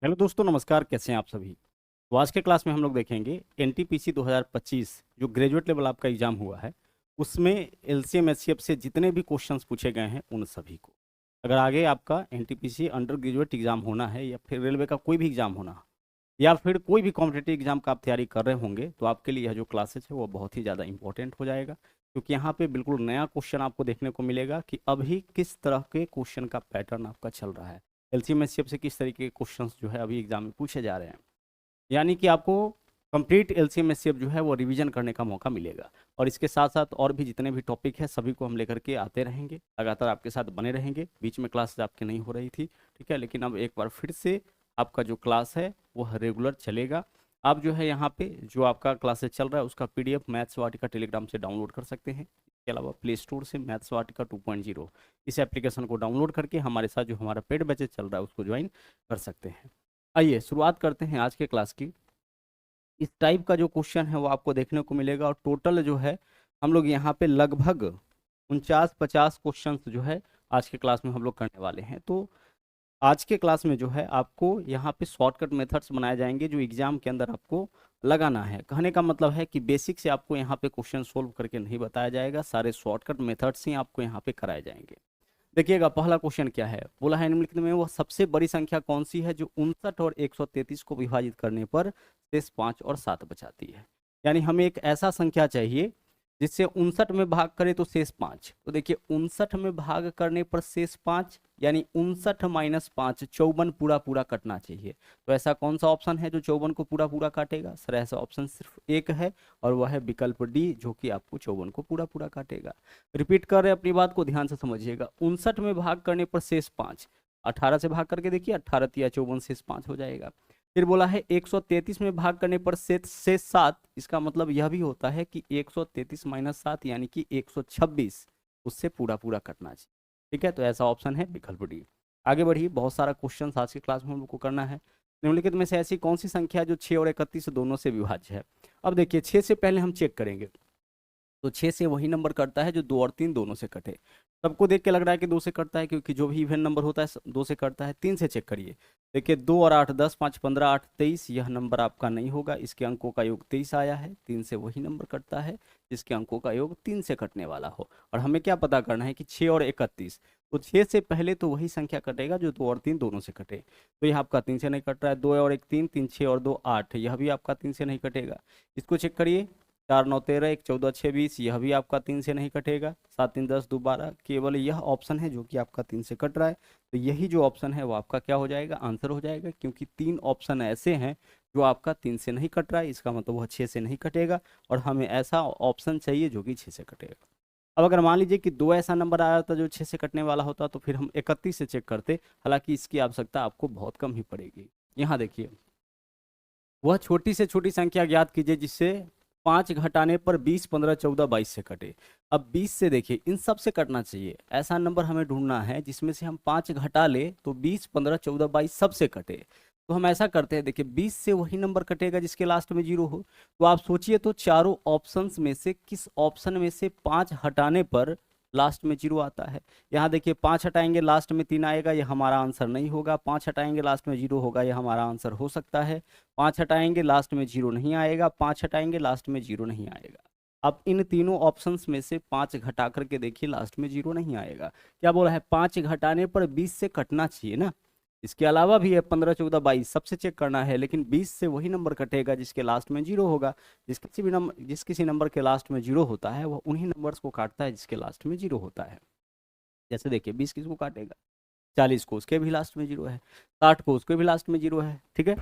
Hello दोस्तों, नमस्कार। कैसे हैं आप सभी। तो आज के क्लास में हम लोग देखेंगे एनटीपीसी 2025 जो ग्रेजुएट लेवल आपका एग्जाम हुआ है, उसमें एलसीएम एचसीएफ से जितने भी क्वेश्चंस पूछे गए हैं उन सभी को, अगर आगे आपका एनटीपीसी अंडर ग्रेजुएट एग्जाम होना है या फिर रेलवे का कोई भी एग्जाम होना या फिर कोई भी कॉम्पिटेटिव एग्जाम का आप तैयारी कर रहे होंगे, तो आपके लिए यह जो क्लासेस है वो बहुत ही ज़्यादा इंपॉर्टेंट हो जाएगा। क्योंकि यहाँ पे बिल्कुल नया क्वेश्चन आपको देखने को मिलेगा कि अभी किस तरह के क्वेश्चन का पैटर्न आपका चल रहा है, एलसीएम एचसीएफ से किस तरीके के क्वेश्चंस जो है अभी एग्जाम में पूछे जा रहे हैं। यानी कि आपको कंप्लीट एलसीएम एचसीएफ जो है वो रिवीजन करने का मौका मिलेगा। और इसके साथ साथ और भी जितने भी टॉपिक है सभी को हम लेकर के आते रहेंगे, लगातार आपके साथ बने रहेंगे। बीच में क्लासेस आपकी नहीं हो रही थी, ठीक है, लेकिन अब एक बार फिर से आपका जो क्लास है वह रेगुलर चलेगा। आप जो है यहाँ पे जो आपका क्लासेस चल रहा है उसका पीडीएफ मैथ्स वाटिका टेलीग्राम से डाउनलोड कर सकते हैं। इसके अलावा प्ले स्टोर से मैथ्स वाटिका 2.0 इस एप्लीकेशन को डाउनलोड करके हमारे साथ जो हमारा पेड बैचेज चल रहा है उसको ज्वाइन कर सकते हैं। आइए शुरुआत करते हैं आज के क्लास की। इस टाइप का जो क्वेश्चन है वो आपको देखने को मिलेगा और टोटल जो है हम लोग यहाँ पे लगभग 49-50 क्वेश्चन जो है आज के क्लास में हम लोग करने वाले हैं। तो आज के क्लास में जो है आपको यहाँ पे शॉर्टकट मेथड्स बनाए जाएंगे जो एग्जाम के अंदर आपको लगाना है। कहने का मतलब है कि बेसिक से आपको यहाँ पे क्वेश्चन सोल्व करके नहीं बताया जाएगा, सारे शॉर्टकट मेथड्स ही आपको यहाँ पे कराए जाएंगे। देखिएगा पहला क्वेश्चन क्या है, बोला है निम्नलिखित में वह सबसे बड़ी संख्या कौन सी है जो 59 और 133 को विभाजित करने पर शेष 5 और 7 बचाती है। यानी हमें एक ऐसा संख्या चाहिए जिससे 59 में भाग करें तो शेष 5। तो देखिए 59 में भाग करने पर शेष 5 यानी 59 - 5 54 पूरा पूरा कटना चाहिए। तो ऐसा कौन सा ऑप्शन है जो 54 को पूरा पूरा काटेगा? सर ऐसा ऑप्शन सिर्फ एक है और वह है विकल्प डी, जो कि आपको 54 को पूरा पूरा काटेगा। रिपीट कर रहे हैं, अपनी बात को ध्यान से समझिएगा। 59 में भाग करने पर शेष 5, 18 से भाग करके देखिए 18 तिया 54 शेष 5 हो जाएगा। फिर बोला है 133 में भाग करने पर शेष 7, इसका मतलब यह भी होता है कि 133 - 7 यानी कि 126 उससे पूरा पूरा कटना चाहिए। ठीक है, तो ऐसा ऑप्शन है विकल्प डी। आगे बढ़िए, बहुत सारा क्वेश्चन आज की क्लास में हम लोग को करना है। निम्नलिखित में से ऐसी कौन सी संख्या है जो 6 और 31 दोनों से विभाज्य है? अब देखिए 6 से पहले हम चेक करेंगे, तो 6 से वही नंबर कटता है जो 2 और 3 दोनों से कटे। सबको देख के लग रहा है कि 2 से कटता है, क्योंकि जो भी इवन नंबर होता है 2 से कटता है। 3 से चेक करिए, देखिए 2 और 8 10, 5 15, 8 23, यह नंबर आपका नहीं होगा, इसके अंकों का योग 23 आया है। 3 से वही नंबर कटता है जिसके अंकों का योग 3 से कटने वाला हो। और हमें क्या पता करना है कि 6 और 31, तो 6 से पहले तो वही संख्या कटेगा जो 2 और 3 दोनों से कटे। तो यह आपका 3 से नहीं कट रहा है। 2 और 1 3, 3 6 और 2 8, यह भी आपका 3 से नहीं कटेगा। इसको चेक करिए, 4 9 13, 1 14 6 20, यह भी आपका 3 से नहीं कटेगा। 7 3 10 2 12, केवल यह ऑप्शन है जो कि आपका 3 से कट रहा है। तो यही जो ऑप्शन है वो आपका क्या हो जाएगा? आंसर हो जाएगा, क्योंकि 3 ऑप्शन ऐसे हैं जो आपका 3 से नहीं कट रहा है, इसका मतलब वह 6 से नहीं कटेगा। और हमें ऐसा ऑप्शन चाहिए जो कि 6 से कटेगा। अब अगर मान लीजिए कि 2 ऐसा नंबर आया होता जो 6 से कटने वाला होता, तो फिर हम 31 से चेक करते। हालांकि इसकी आवश्यकता आपको बहुत कम ही पड़ेगी। यहाँ देखिए, वह छोटी से छोटी संख्या ज्ञात कीजिए जिससे 5 घटाने पर 20 15 14 22 से कटे। अब 20 से देखिए इन सब से कटना चाहिए, ऐसा नंबर हमें ढूंढना है जिसमें से हम 5 घटा ले तो 20 15 14 22 सब से कटे। तो हम ऐसा करते हैं, देखिए 20 से वही नंबर कटेगा जिसके लास्ट में 0 हो। तो आप सोचिए, तो चारों ऑप्शंस में से किस ऑप्शन में से 5 हटाने पर लास्ट में 0 आता है? यहाँ देखिए 5 हटाएंगे लास्ट में 3 आएगा, यह हमारा आंसर नहीं होगा। 5 हटाएंगे लास्ट में 0 होगा, यह हमारा आंसर हो सकता है। 5 हटाएंगे लास्ट में 0 नहीं आएगा, 5 हटाएंगे लास्ट में 0 नहीं आएगा। अब इन तीनों ऑप्शंस में से 5 घटा करके देखिए, लास्ट में 0 नहीं आएगा। क्या बोला है? 5 घटाने पर 20 से कटना चाहिए ना। इसके अलावा भी है 15 14 22, सबसे चेक करना है, लेकिन 20 से वही नंबर कटेगा जिसके लास्ट में 0 होगा। जिस किसी नंबर के लास्ट में 0 होता है वह उन्हीं नंबर्स को काटता है जिसके लास्ट में 0 होता है। जैसे देखिए 20 किसको काटेगा? 40 को, उसके भी लास्ट में 0 है। 60 को, उसके भी लास्ट में 0 है। ठीक है,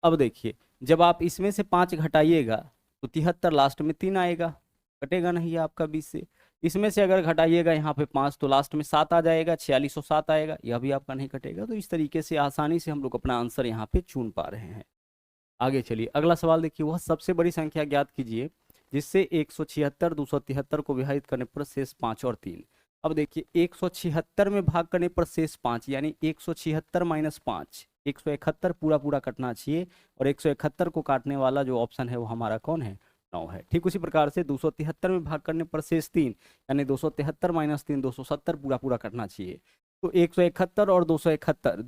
अब देखिए जब आप इसमें से 5 घटाइएगा तो 73 लास्ट में 3 आएगा, कटेगा नहीं है आपका 20 से। इसमें से अगर घटाइएगा यहाँ पे 5 तो लास्ट में 7 आ जाएगा, 4607 आएगा, यह भी आपका नहीं कटेगा। तो इस तरीके से आसानी से हम लोग अपना आंसर यहाँ पे चुन पा रहे हैं। आगे चलिए, अगला सवाल देखिए, वह सबसे बड़ी संख्या ज्ञात कीजिए जिससे 176 273 को विभाजित करने पर शेष 5 और 3। अब देखिए 176 में भाग करने पर शेष 5 यानी 176 - 5, 171 पूरा पूरा कटना चाहिए। और 171 को काटने वाला जो ऑप्शन है वो हमारा कौन है? 9 है। ठीक उसी प्रकार से 273 में भाग करने पर शेष 3 यानी 273 - 3, 270 पूरा पूरा कटना चाहिए। तो 171 और 271,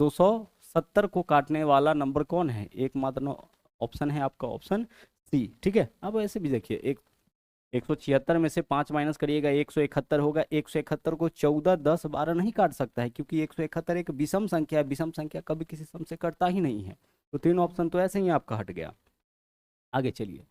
170 को काटने वाला नंबर कौन है? एकमात्र ऑप्शन है आपका ऑप्शन सी। ठीक है, अब ऐसे भी देखिए, 176 में से 5 माइनस करिएगा 171 होगा। 171 को 14, 10, 12 नहीं काट सकता है, क्योंकि 171 एक विषम संख्या है। विषम संख्या कभी किसी सम से कटता ही नहीं है। तो 3 ऑप्शन तो ऐसे ही आपका हट गया। आगे चलिए,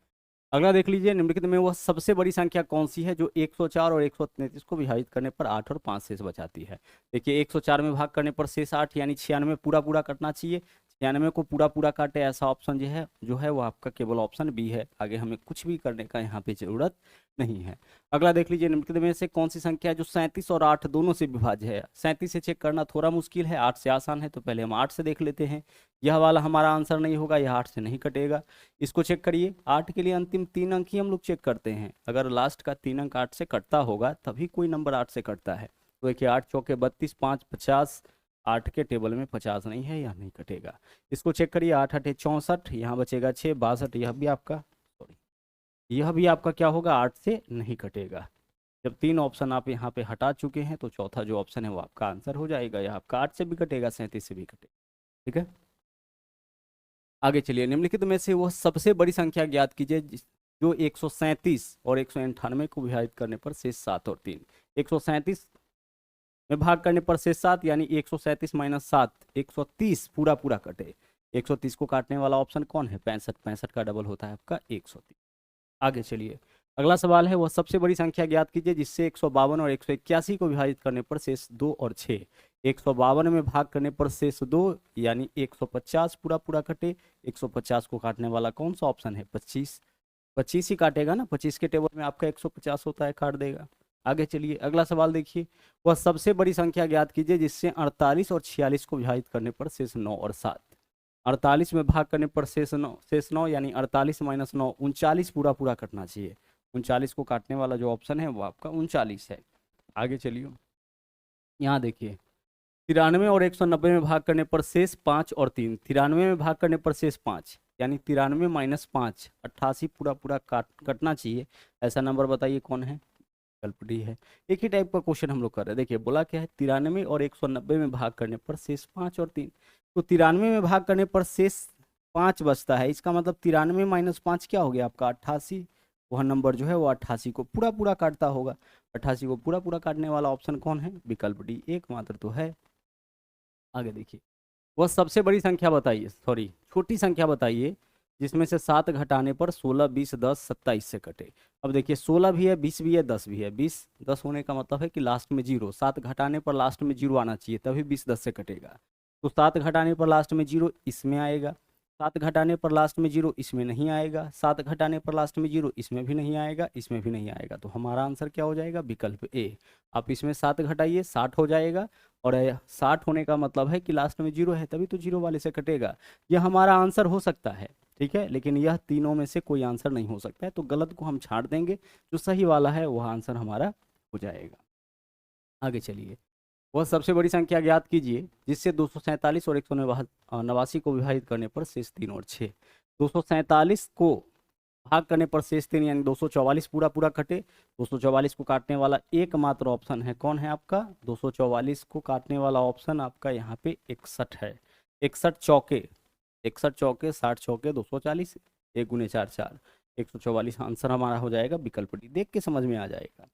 अगला देख लीजिए, निम्नलिखित में वह सबसे बड़ी संख्या कौन सी है जो 104 और 133 को विभाजित करने पर 8 और 5 शेष बचाती है? देखिए, 104 में भाग करने पर शेष 8, यानी 96 पूरा पूरा कटना चाहिए। 96 को पूरा पूरा काटे ऐसा ऑप्शन जो है वो आपका केवल ऑप्शन बी है। आगे हमें कुछ भी करने का यहाँ पे जरूरत नहीं है। अगला देख लीजिए, निम्नलिखित में से कौन सी संख्या है जो 37 और 8 दोनों से विभाज्य है? 37 से चेक करना थोड़ा मुश्किल है, 8 से आसान है, तो पहले हम 8 से देख लेते हैं। यह वाला हमारा आंसर नहीं होगा, यह 8 से नहीं कटेगा। इसको चेक करिए, 8 के लिए अंतिम 3 अंक ही हम लोग चेक करते हैं। अगर लास्ट का 3 अंक 8 से कटता होगा तभी कोई नंबर 8 से कटता है। तो देखिए, 8 चौके 32, 5 50, 8 के टेबल में 50 नहीं है, यह नहीं कटेगा। इसको चेक करिए, 8 8 64, यहाँ बचेगा 6, 62, यह भी आपका क्या होगा? 8 से नहीं कटेगा। जब 3 ऑप्शन आप यहाँ पे हटा चुके हैं तो चौथा जो ऑप्शन है वो आपका आंसर हो जाएगा। यह आपका 8 से भी कटेगा, 37 से भी कटेगा। ठीक है, आगे चलिए, निम्नलिखित में से वह सबसे बड़ी संख्या ज्ञात कीजिए जो 137 और 198 को विभाजित करने पर शेष 7 और 3। 137 में भाग करने पर शेष 7, यानी 137 माइनस 7, 130 पूरा पूरा कटे। 130 को काटने वाला ऑप्शन कौन है? 65। 65 का डबल होता है आपका 130। आगे चलिए, अगला सवाल है, वह सबसे बड़ी संख्या ज्ञात कीजिए जिससे 152 और 181 को विभाजित करने पर शेष 2 और 6। 152 में भाग करने पर शेष 2, यानी 150 पूरा पूरा कटे। 150 को काटने वाला कौन सा ऑप्शन है? 25। 25 ही काटेगा ना, 25 के टेबल में आपका 150 होता है, काट देगा। आगे चलिए, अगला सवाल देखिए, वह सबसे बड़ी संख्या ज्ञात कीजिए जिससे 48 और 46 को विभाजित करने पर शेष 9 और 7। 48 में भाग करने पर शेष 9, यानी 48 माइनस 9, 39 पूरा पूरा कटना चाहिए। 39 को काटने वाला जो ऑप्शन है वो आपका 39 है। आगे चलिए, यहाँ देखिए, 93 और 190 में भाग करने पर शेष 5 और 3। 93 में भाग करने पर शेष 5, यानी 93 माइनस 5, 88 पूरा पूरा कटना चाहिए। ऐसा नंबर बताइए कौन है? विकल्प डी है। एक ही टाइप का क्वेश्चन हम लोग कर रहे हैं। देखिए, बोला क्या है? 93 और 190 में भाग करने पर शेष 5 और 3। तो 93 में भाग करने पर शेष 5 बचता है, इसका मतलब 93 माइनस 5 क्या हो गया आपका? 88। वह नंबर जो है वो 88 को पूरा पूरा काटता होगा। 88 को पूरा पूरा काटने वाला ऑप्शन कौन है? विकल्प डी एकमात्र तो है। आगे देखिए, वह सबसे बड़ी संख्या बताइए, सॉरी छोटी संख्या बताइए जिसमें से 7 घटाने पर 16, 20, 10, 27 से कटे। अब देखिए, 16 भी है, 20 भी है, 10 भी है। 20 10 होने का मतलब है कि लास्ट में 0, 7 घटाने पर लास्ट में 0 आना चाहिए, तभी 20 10 से कटेगा। तो 7 घटाने पर लास्ट में 0 इसमें आएगा, 7 घटाने पर लास्ट में 0 इसमें नहीं आएगा, 7 घटाने पर लास्ट में 0 इसमें भी नहीं आएगा, इसमें भी नहीं आएगा। तो हमारा आंसर क्या हो जाएगा? विकल्प ए। आप इसमें 7 घटाइए, 60 हो जाएगा, और 60 होने का मतलब है कि लास्ट में 0 है, तभी तो 0 वाले से कटेगा। यह हमारा आंसर हो सकता है, ठीक है, लेकिन यह तीनों में से कोई आंसर नहीं हो सकता है। तो गलत को हम छाड़ देंगे, जो सही वाला है वह आंसर हमारा हो जाएगा। आगे चलिए, वह सबसे बड़ी संख्या ज्ञात कीजिए जिससे 247 और 189 को विभाजित करने पर शेष 3 और 6। 247 को भाग करने पर शेष 3, यानी 244 पूरा पूरा कटे। 244 को काटने वाला एकमात्र ऑप्शन है कौन है आपका? 244 को काटने वाला ऑप्शन आपका यहाँ पे 61 है। 61 चौके 60 चौके 240, 1 गुने 4 4, 144 आंसर हमारा हो जाएगा विकल्प डी। देख के समझ में आ जाएगा।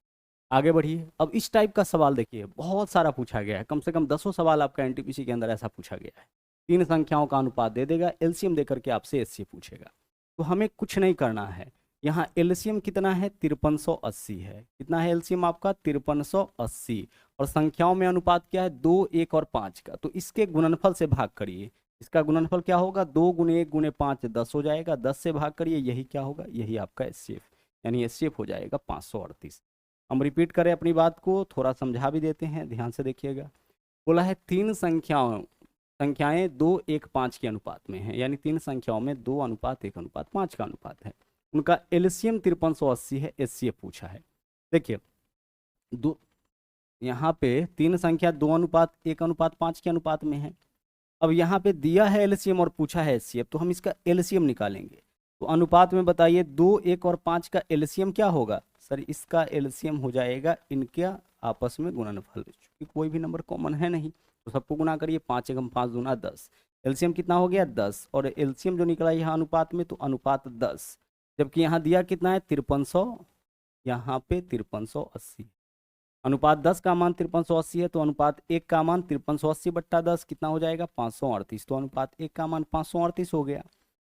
आगे बढ़िए, अब इस टाइप का सवाल देखिए, बहुत सारा पूछा गया है, कम से कम 10 सवाल आपका एनटीपीसी के अंदर ऐसा पूछा गया है। 3 संख्याओं का अनुपात दे देगा, एलसीएम देकर के आपसे एचसीएफ पूछेगा। तो हमें कुछ नहीं करना है, यहाँ एलसीएम कितना है? 5380 है। कितना है एलसीएम आपका? 5380। और संख्याओं में अनुपात क्या है? 2, 1 और 5 का। तो इसके गुणनफल से भाग करिए। इसका गुणनफल क्या होगा? 2 गुने 1 गुने 5 10 हो जाएगा, 10 से भाग करिए, यही क्या होगा? यही आपका एचसीएफ, यानी एचसीएफ हो जाएगा 538। हम रिपीट करें अपनी बात को, थोड़ा समझा भी देते हैं, ध्यान से देखिएगा। बोला है 3 संख्याएं 2, 1, 5 के अनुपात में है, यानी 3 संख्याओं में 2 अनुपात 1 अनुपात 5 का अनुपात है। उनका एलसीएम 5380 है, एचसीएफ पूछा है। देखिए, दो यहाँ पे 3 संख्या 2 अनुपात 1 अनुपात 5 के अनुपात में है। अब यहाँ पे दिया है एलसीएम और पूछा है एचसीएफ, तो हम इसका एलसीएम निकालेंगे। तो अनुपात में बताइए 2, 1 और 5 का एलसीएम क्या होगा? सर, इसका एलसीएम हो जाएगा इनके आपस में गुणनफल, क्योंकि कोई भी नंबर कॉमन है नहीं, तो सबको गुना करिए। 5 एकम 5 दूना 10, एलसीएम कितना हो गया 10, और एलसीएम जो निकला यहाँ अनुपात में तो अनुपात 10, जबकि यहाँ दिया कितना है 5300, यहाँ पे 5380। अनुपात 10 का मान 5380 है, तो अनुपात 1 का मान 5380/10 कितना हो जाएगा 538। तो अनुपात 1 का मान 538 हो गया।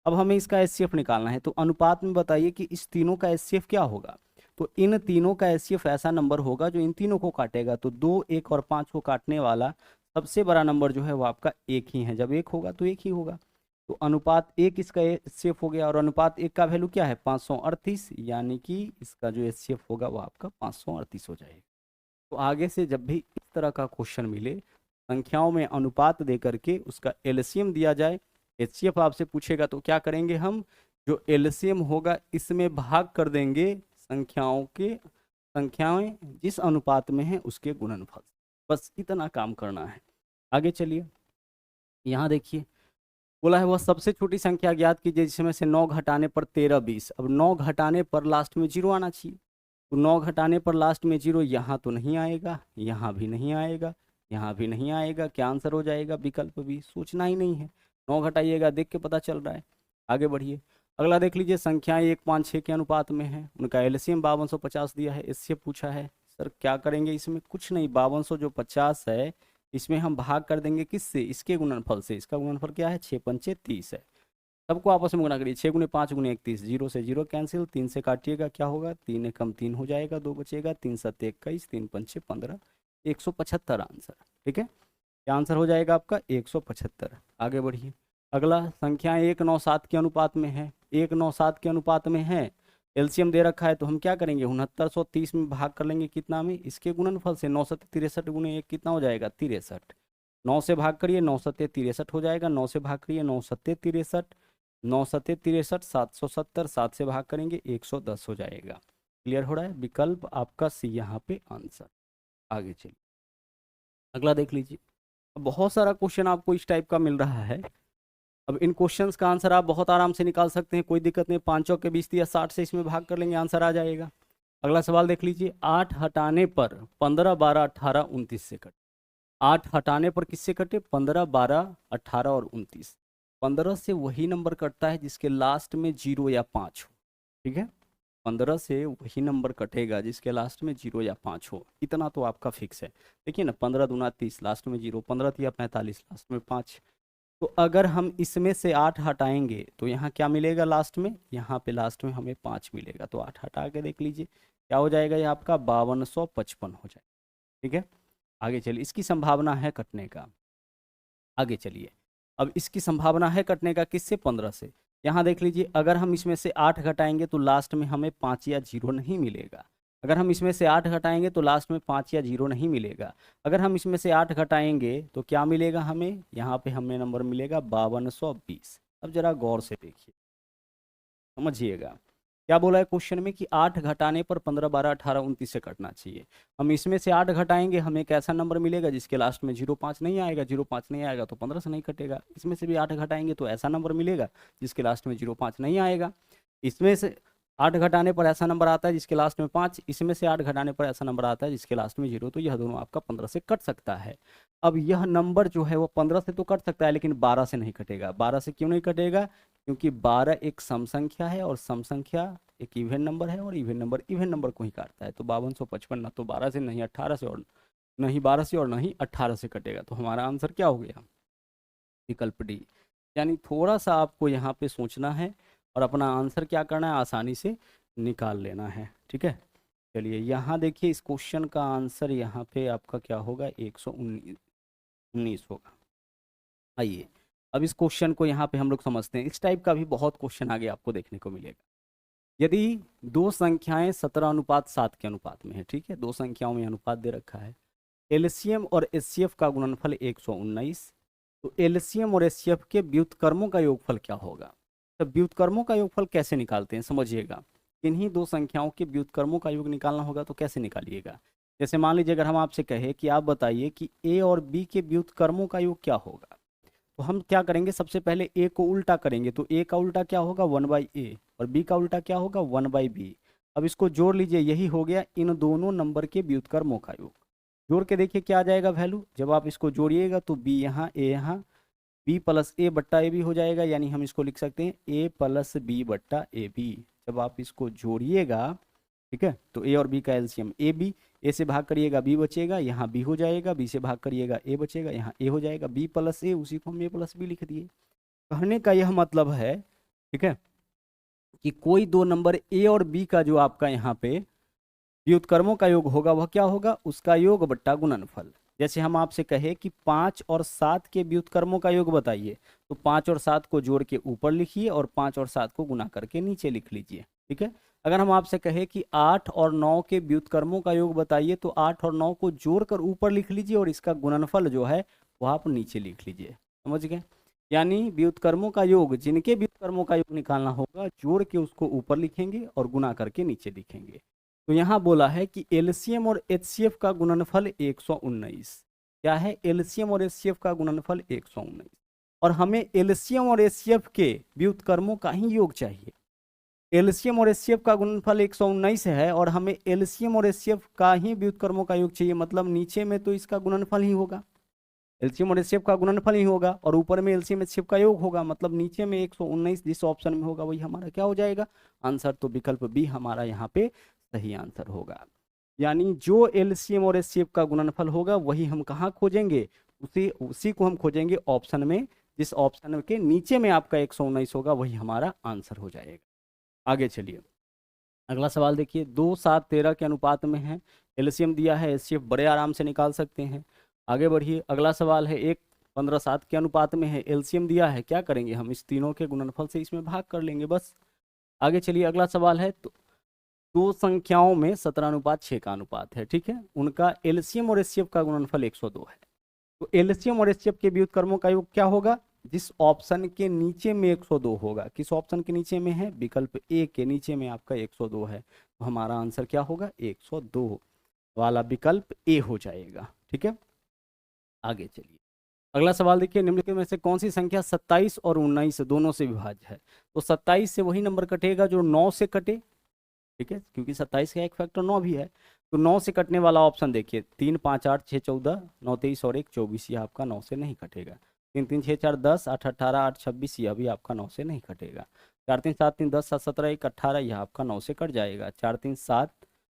अब हमें इसका एचसीएफ निकालना है, तो अनुपात में बताइए कि इस तीनों का एचसीएफ क्या होगा। तो इन तीनों का एचसीएफ ऐसा नंबर होगा जो इन तीनों को काटेगा। तो 2, 1 और 5 को काटने वाला सबसे बड़ा नंबर जो है वो आपका 1 ही है। जब 1 होगा तो 1 ही होगा। तो अनुपात 1 इसका एचसीएफ हो गया, और अनुपात 1 का वैल्यू क्या है 538, यानी कि इसका जो एचसीएफ होगा वो आपका 538 हो जाएगा। तो आगे से जब भी इस तरह का क्वेश्चन मिले, संख्याओं में अनुपात दे करके उसका एलसीएम दिया जाए, एचसीएफ आपसे पूछेगा, तो क्या करेंगे हम, जो एलसीएम होगा इसमें भाग कर देंगे संख्याएं जिस अनुपात में है उसके गुणनफल। बस इतना काम करना है। आगे चलिए, यहाँ देखिए बोला है वह सबसे छोटी संख्या ज्ञात कीजिए जिसमें से 9 घटाने पर 13 20। अब 9 घटाने पर लास्ट में 0 आना चाहिए, तो 9 घटाने पर लास्ट में 0 यहाँ तो नहीं आएगा, यहाँ भी नहीं आएगा, यहाँ भी नहीं आएगा। क्या आंसर हो जाएगा, विकल्प भी। सोचना ही नहीं है, 9 घटाइएगा, देख के पता चल रहा है। आगे बढ़िए, अगला देख लीजिए, संख्याएं 1 5 6 के अनुपात में है, उनका एलसीएम 5250 दिया है। इससे पूछा है सर क्या करेंगे इसमें, कुछ नहीं, 5200 जो 50 है इसमें हम भाग कर देंगे किससे, इसके गुणनफल से। इसका गुणनफल क्या है 6 पंचे 30 है। सबको आपस में गुणा करिए, 6 गुणे 5 गुणे 31, 0 से 0 कैंसिल, 3 से काटिएगा क्या होगा, 3 एकम 3 हो जाएगा, 2 बचेगा, 3 7 21, 3 पंचे 15, 175 आंसर। ठीक है, क्या आंसर हो जाएगा आपका 175। आगे बढ़िए, अगला संख्याएं 1 9 7 के अनुपात में है, 1 9 7 के अनुपात में है, एलसीएम दे रखा है, तो हम क्या करेंगे 6930 में भाग कर लेंगे कितना में, इसके गुणनफल से। 9 7 63 गुणे 1 कितना हो जाएगा 63। 9 से भाग करिए, 9 7 63 हो जाएगा, 9 से भाग करिए 9 7 63, 9 7 63, 770, 7 से भाग करेंगे 110 हो जाएगा। क्लियर हो रहा है, विकल्प आपका सी यहाँ पे आंसर। आगे चलिए, अगला देख लीजिए। अब बहुत सारा क्वेश्चन आपको इस टाइप का मिल रहा है। अब इन क्वेश्चंस का आंसर आप बहुत आराम से निकाल सकते हैं, कोई दिक्कत नहीं। 5 चौके 20 या 60 से इसमें भाग कर लेंगे, आंसर आ जाएगा। अगला सवाल देख लीजिए, 8 हटाने पर 15 12 18 29 से कटे। 8 हटाने पर किससे कटे, 15 12 18 और 29। 15 से वही नंबर कटता है जिसके लास्ट में 0 या 5 हो। ठीक है, 15 से वही नंबर कटेगा जिसके लास्ट में 0 या 5 हो, इतना तो आपका फिक्स है। देखिए ना, 15 दूना 30, लास्ट में 0, 15 तिया 45, लास्ट में 5। तो अगर हम इसमें से 8 हटाएंगे तो यहाँ क्या मिलेगा लास्ट में, यहाँ पे लास्ट में हमें 5 मिलेगा। तो 8 हटा के देख लीजिए क्या हो जाएगा, ये आपका 5255 हो जाएगा। ठीक है, आगे चलिए, इसकी संभावना है कटने का। आगे चलिए, अब इसकी संभावना है कटने का किससे, 15 से। यहाँ देख लीजिए, अगर हम इसमें से 8 घटाएंगे तो लास्ट में हमें 5 या 0 नहीं मिलेगा। अगर हम इसमें से 8 घटाएंगे तो लास्ट में 5 या 0 नहीं मिलेगा। अगर हम इसमें से 8 घटाएंगे तो क्या मिलेगा हमें, यहाँ पे हमें नंबर मिलेगा 5220। अब जरा गौर से देखिए, समझिएगा क्या बोला है क्वेश्चन में कि 8 घटाने पर 15 12 18 29 से कटना चाहिए। हम इसमें से 8 घटाएंगे, हमें एक ऐसा नंबर मिलेगा जिसके लास्ट में 05 नहीं आएगा। 05 नहीं आएगा तो 15 से नहीं कटेगा। इसमें से भी 8 घटाएंगे तो ऐसा नंबर मिलेगा जिसके लास्ट में 05 नहीं आएगा। इसमें से 8 घटाने पर ऐसा नंबर आता है जिसके लास्ट में 5, इसमें से 8 घटाने पर ऐसा नंबर आता है जिसके लास्ट में 0। तो यह दोनों आपका 15 से कट सकता है। अब यह नंबर जो है वो 15 से तो कट सकता है लेकिन 12 से नहीं कटेगा। 12 से क्यों नहीं कटेगा, क्योंकि 12 एक सम संख्या है और सम संख्या एक इवन नंबर है, और इवन नंबर इवन नंबर को ही काटता है। तो 5255 ना तो 12 से, नहीं 18 से, और नहीं 12 से और नहीं 18 से कटेगा। तो हमारा आंसर क्या हो गया, विकल्प डी। यानी थोड़ा सा आपको यहाँ पे सोचना है और अपना आंसर क्या करना है, आसानी से निकाल लेना है। ठीक है, चलिए यहाँ देखिए, इस क्वेश्चन का आंसर यहाँ पे आपका क्या होगा, 119 होगा। आइए अब इस क्वेश्चन को यहाँ पे हम लोग समझते हैं। इस टाइप का भी बहुत क्वेश्चन आगे आपको देखने को मिलेगा। यदि दो संख्याएं 17:7 के अनुपात में है, ठीक है, दो संख्याओं में अनुपात दे रखा है, एलसीएम और एचसीएफ का गुणनफल 119, तो एलसीएम और एचसीएफ के व्युत्क्रमों का योगफल क्या होगा। तो व्युत्क्रमों का योगफल कैसे निकालते हैं, समझिएगा। इन्हीं दो संख्याओं के व्युत्क्रमों का योग निकालना होगा, तो कैसे निकालिएगा। जैसे मान लीजिए अगर हम आपसे कहे कि आप बताइए कि ए और बी के व्युत्क्रमों का योग क्या होगा, तो हम क्या करेंगे, सबसे पहले ए को उल्टा करेंगे। तो ए का उल्टा क्या होगा 1/a, और बी का उल्टा क्या होगा 1/b। अब इसको जोड़ लीजिए, यही हो गया इन दोनों नंबर के व्युत्क्रमों का योग। जोड़ के देखिए क्या आ जाएगा वैल्यू। जब आप इसको जोड़िएगा तो बी यहाँ, ए यहाँ, बी प्लस ए बट्टा ए बी हो जाएगा, यानी हम इसको लिख सकते हैं ए प्लस बी बट्टा ए बी। जब आप इसको जोड़िएगा, ठीक है, तो ए और बी का एलसीएम ए बी, ए से भाग करिएगा बी बचेगा, यहाँ बी हो जाएगा, बी से भाग करिएगा ए बचेगा, यहाँ ए हो जाएगा, बी प्लस ए, उसी को हम ए प्लस बी लिख दिए। कहने का यह मतलब है, ठीक है, कि कोई दो नंबर ए और बी का जो आपका यहाँ पे व्युत्क्रमों का योग होगा वह क्या होगा, उसका योग बट्टा गुणनफल। जैसे हम आपसे कहे कि 5 और 7 के व्युत्क्रमों का योग बताइए, तो 5 और 7 को जोड़ के ऊपर लिखिए और 5 और 7 को गुना करके नीचे लिख लीजिए, ठीक है। अगर हम आपसे कहे कि 8 और 9 के व्युत्क्रमों का योग बताइए, तो 8 और 9 को जोड़कर ऊपर लिख लीजिए और इसका गुणनफल जो है वह आप नीचे लिख लीजिए। समझ गए? यानी व्युत्क्रमों का योग, जिनके व्युत्क्रमों का योग निकालना होगा, जोड़ के उसको ऊपर लिखेंगे और गुना करके नीचे लिखेंगे। तो यहाँ बोला है कि एलसीएम और एचसीएफ का गुणनफल 119। क्या है? एलसीएम और एचसीएफ का गुणनफल 119, और हमें एलसीएम और एचसीएफ के व्युत्क्रमों का ही योग चाहिए। एलसीएम और एचसीएफ का गुणनफल 119 है और हमें एलसीएम और एचसीएफ का ही व्युत्क्रमों का योग चाहिए, मतलब नीचे में तो इसका गुणनफल ही होगा, एलसीएम और एचसीएफ का गुणनफल ही होगा, और ऊपर में एलसीएम एचसीएफ का योग होगा, मतलब नीचे में 119 जिस ऑप्शन में होगा वही हमारा क्या हो जाएगा, आंसर। तो विकल्प बी हमारा यहाँ पे सही आंसर होगा। यानी जो एलसीएम और एचसीएफ का गुणनफल होगा वही हम कहाँ खोजेंगे, उसी को हम खोजेंगे ऑप्शन में, जिस ऑप्शन के नीचे में आपका 119 होगा वही हमारा आंसर हो जाएगा। आगे चलिए, अगला सवाल देखिए, 2, 7, 13 के अनुपात में है, एलसीएम दिया है, एचसीएफ बड़े आराम से निकाल सकते हैं। आगे बढ़िए, अगला सवाल है 1, 15, 7 के अनुपात में है, एलसीएम दिया है, क्या करेंगे हम, इस तीनों के गुणनफल से इसमें भाग कर लेंगे बस। आगे चलिए, अगला सवाल है, तो दो संख्याओं में 17:6 का अनुपात है, ठीक है, उनका एलसीएम और एचसीएफ का गुणनफल 102 है। तो एलसीएम और एचसीएफ के व्युत्क्रमों का योग क्या होगा, जिस ऑप्शन के नीचे में 102 होगा, किस ऑप्शन के नीचे में है, विकल्प ए के नीचे में आपका 102 है, तो हमारा आंसर क्या होगा, 102 वाला विकल्प ए हो जाएगा, ठीक है। आगे चलिए, अगला सवाल देखिए, निम्नलिखित में से कौन सी संख्या 27 और 19 दोनों से विभाज्य है। तो 27 से वही नंबर कटेगा जो 9 से कटे, ठीक है, क्योंकि 27 का एक फैक्टर 9 भी है, तो 9 से कटने वाला ऑप्शन देखिए, 3, 5, 8, 6, 14, 9, 23 और 1, 24, ये आपका 9 से नहीं कटेगा। 3, 3, 6, 4, 10, 8, 18, 8, 26, यह भी आपका 9 से नहीं कटेगा। 4, 3, 7, 3, 10, 7, 17, 1, 18, यह आपका 9 से कट जाएगा। 4, 3, 7,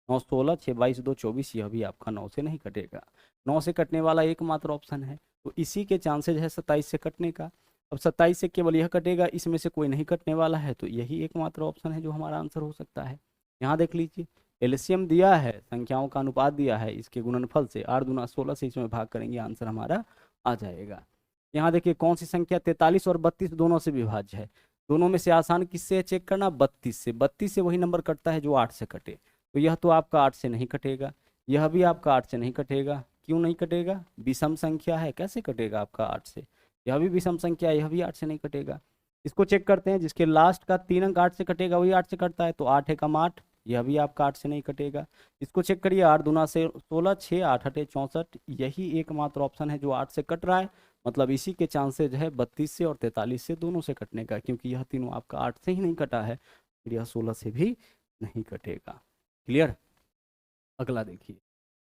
9, 16, 6, 22, 2, 24, यह भी आपका 9 से नहीं कटेगा। 9 से कटने वाला एकमात्र ऑप्शन है, तो इसी के चांसेज है 27 से कटने का। अब 27 से केवल यह कटेगा, इसमें से कोई नहीं कटने वाला है, तो यही एकमात्र ऑप्शन है जो हमारा आंसर हो सकता है। यहाँ देख लीजिए, एलसीएम दिया है, संख्याओं का अनुपात दिया है, इसके गुणनफल से 8 दूना 16 से इसमें भाग करेंगे, आंसर हमारा आ जाएगा। यहाँ देखिए, कौन सी संख्या 43 और 32 दोनों से विभाज्य है। दोनों में से आसान किससे चेक करना, 32 से। 32 से वही नंबर कटता है जो 8 से कटे, तो यह तो आपका 8 से नहीं कटेगा, यह भी आपका 8 से नहीं कटेगा। क्यों नहीं कटेगा, विषम संख्या है, कैसे कटेगा आपका 8 से, यह भी विषम संख्या, यह भी 8 से नहीं कटेगा। इसको चेक करते हैं, जिसके लास्ट का 3 अंक 8 से कटेगा वही 8 से कटता है, तो 8 एकम 8, यह भी आपका 8 से नहीं कटेगा। इसको चेक करिए, 8 दूना से 16, 6, 8 अठे 64, यही एकमात्र ऑप्शन है जो 8 से कट रहा है, मतलब इसी के चांसेज है 32 से और 43 से दोनों से कटने का, क्योंकि यह तीनों आपका 8 से ही नहीं कटा है, फिर यह 16 से भी नहीं कटेगा। क्लियर? अगला देखिए,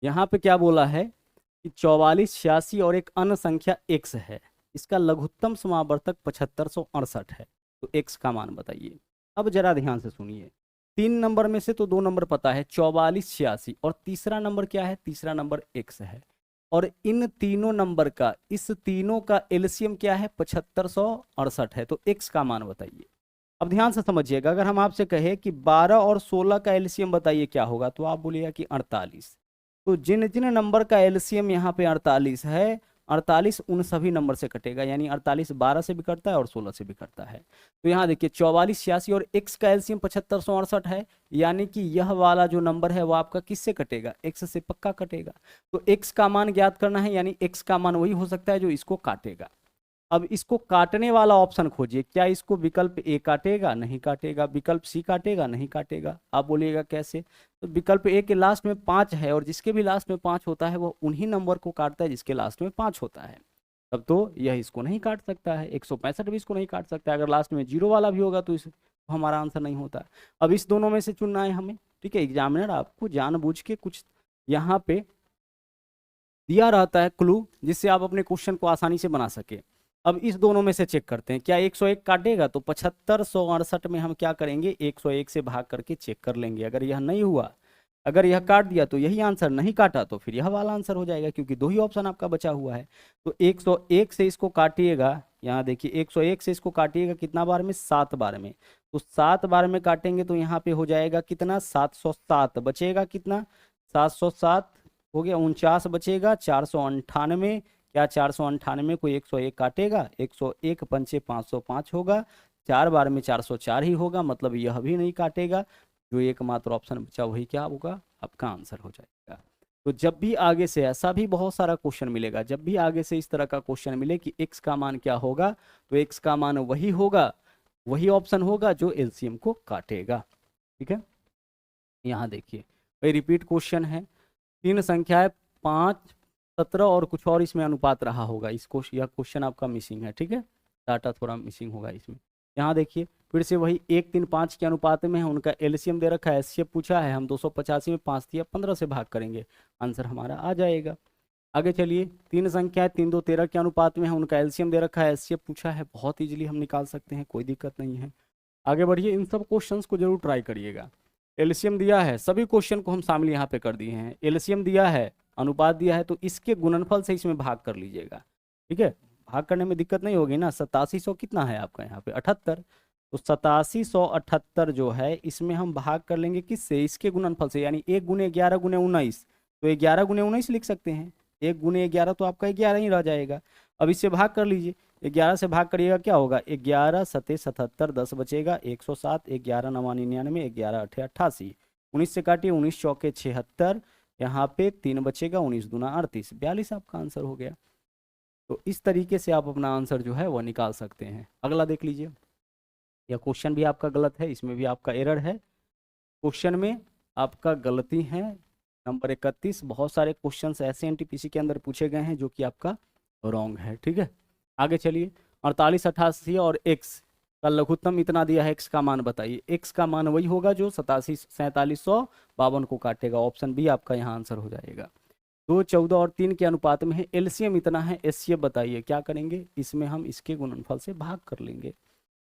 यहाँ पे क्या बोला है कि 44, 86 और एक अन्य संख्या x है, इसका लघुत्तम समावर्तक 7568 है, तो x का मान बताइए। अब जरा ध्यान से सुनिए, 3 नंबर में से तो 2 नंबर पता है, 44, 86, और तीसरा नंबर क्या है, तीसरा नंबर x है, और इन तीनों नंबर का, इस तीनों का एलसीएम क्या है, 7568 है, तो x का मान बताइए। अब ध्यान से समझिएगा, अगर हम आपसे कहे कि 12 और 16 का एलसीएम बताइए क्या होगा, तो आप बोलिएगा कि 48। तो जिन जिन नंबर का एलसीएम यहाँ पे 48 है, 48 उन सभी नंबर से कटेगा, यानी 48 12 से भी कटता है और 16 से भी कटता है। तो यहाँ देखिए, 44, 86 और x का एलसीएम 7568 है, यानी कि यह वाला जो नंबर है वो आपका किससे कटेगा, x से पक्का कटेगा। तो x का मान ज्ञात करना है, यानी x का मान वही हो सकता है जो इसको काटेगा। अब इसको काटने वाला ऑप्शन खोजिए, क्या इसको विकल्प ए काटेगा, नहीं काटेगा, विकल्प सी काटेगा, नहीं काटेगा। आप बोलिएगा कैसे, तो विकल्प ए के लास्ट में 5 है, और जिसके भी लास्ट में 5 होता है वो उन्हीं नंबर को काटता है जिसके लास्ट में 5 होता है, तब तो यह इसको नहीं काट सकता है, 165 भी इसको नहीं काट सकता है। अगर लास्ट में 0 वाला भी होगा तो हमारा आंसर नहीं होता। अब इस दोनों में से चुनना है हमें, ठीक है। एग्जामिनर आपको जानबूझ के कुछ यहाँ पे दिया रहता है क्लू, जिससे आप अपने क्वेश्चन को आसानी से बना सके। अब इस दोनों में से चेक करते हैं, क्या 101 काटेगा? तो 7568 में हम क्या करेंगे, 101 से भाग करके चेक कर लेंगे। अगर यह नहीं हुआ, अगर यह काट दिया तो यही आंसर, नहीं काटा तो फिर यह वाला आंसर हो जाएगा, क्योंकि दो ही ऑप्शन आपका बचा हुआ है। तो 101 से इसको काटिएगा, यहाँ देखिए 101 से इसको काटिएगा कितना बार में, 7 बार में। तो 7 बार में काटेंगे तो यहाँ पे हो जाएगा कितना, 707। बचेगा कितना, 707 हो गया, 49 बचेगा, 498। क्या 498 को 101 काटेगा? 101 पंचे 505 होगा, 4 बार में 404 ही होगा, मतलब यह भी नहीं काटेगा। जो एकमात्र ऑप्शन बचा वही क्या होगा, आपका आंसर हो जाएगा। तो जब भी आगे से ऐसा भी बहुत सारा क्वेश्चन मिलेगा, जब भी आगे से इस तरह का क्वेश्चन मिले कि x का मान क्या होगा, तो x का मान वही होगा, वही ऑप्शन होगा जो एलसीएम को काटेगा। ठीक है, यहाँ देखिए भाई रिपीट क्वेश्चन है, 3 संख्याएं 5, 17 और कुछ और इसमें अनुपात रहा होगा। इस क्वेश्चन, यह क्वेश्चन आपका मिसिंग है। ठीक है, डाटा थोड़ा मिसिंग होगा इसमें। यहाँ देखिए फिर से वही 1, 3, 5 के अनुपात में है, उनका एलसीएम दे रखा है, एचसीएफ पूछा है, हम 285 में 5 दिया 15 से भाग करेंगे, आंसर हमारा आ जाएगा। आगे चलिए, 3 संख्याएं 3, 2, 13 के अनुपात में है, उनका एलसीएम दे रखा है, एचसीएफ पूछा है, बहुत इजीली हम निकाल सकते हैं, कोई दिक्कत नहीं है। आगे बढ़िए, इन सब क्वेश्चंस को जरूर ट्राई करिएगा। एलसीएम दिया है, सभी क्वेश्चन को हम शामिल यहाँ पे कर दिए हैं। एलसीएम दिया है, अनुपात दिया है, तो इसके गुणनफल से इसमें भाग कर लीजिएगा। ठीक है, भाग करने में दिक्कत नहीं होगी ना। 8700 कितना है आपका यहाँ पे, 78। तो 8778 जो है इसमें हम भाग कर लेंगे किससे, इसके गुणनफल से, यानी 1 गुने 11 गुने 19। तो 11 गुने 19 लिख सकते हैं, 1 गुने 11 तो आपका 11 ही रह जाएगा। अब इससे भाग कर लीजिए, 11 से भाग करिएगा क्या होगा, 11 सते 77, 10 बचेगा, 107, 11 9 99, 11 8 88, 19 से काटिए, 19 चौके 76, यहाँ पे 3 बचेगा, 19 दूना 38, 42 आपका आंसर हो गया। तो इस तरीके से आप अपना आंसर जो है वह निकाल सकते हैं। अगला देख लीजिए, यह क्वेश्चन भी आपका गलत है, इसमें भी आपका एरर है, क्वेश्चन में आपका गलती है। नंबर 31, बहुत सारे क्वेश्चंस ऐसे एनटीपीसी के अंदर पूछे गए हैं जो कि आपका रॉन्ग है। ठीक है, आगे चलिए, 48, 88 और x का लघुत्तम इतना दिया है, x का मान बताइए। x का मान वही होगा जो 87,4752 को काटेगा, ऑप्शन बी आपका यहाँ आंसर हो जाएगा। 2, 14 और 3 के अनुपात में है, एलसीएम इतना है, एचसीएफ बताइए। क्या करेंगे, इसमें हम इसके गुणनफल से भाग कर लेंगे।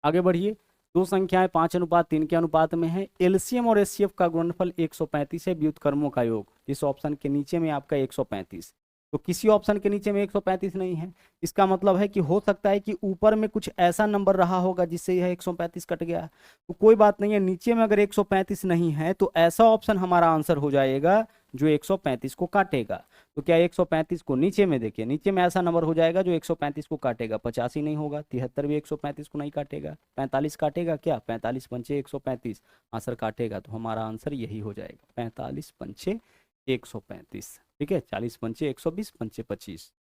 आगे बढ़िए, 2 संख्याएं 5:3 के अनुपात में है, एलसीएम और एचसीएफ का गुणनफल 135 है, व्युत्क्रमों का योग इस ऑप्शन के नीचे में आपका 135। तो किसी ऑप्शन के नीचे में 135 नहीं है, इसका मतलब है कि हो सकता है कि ऊपर में कुछ ऐसा नंबर रहा होगा जिससे यह 135 कट गया। तो कोई बात नहीं है, नीचे में अगर 135 नहीं है तो ऐसा ऑप्शन हमारा आंसर हो जाएगा जो 135 को काटेगा। तो क्या 135 को नीचे में देखिए, नीचे में ऐसा नंबर हो जाएगा जो 135 को काटेगा। 85 नहीं होगा, 73 भी 135 को नहीं काटेगा, 45 काटेगा क्या, 45 पंचे 135 आंसर काटेगा। तो हमारा आंसर यही हो जाएगा, 45 पंचे 135। ठीक है, 40 पंचे 120, पंचे 25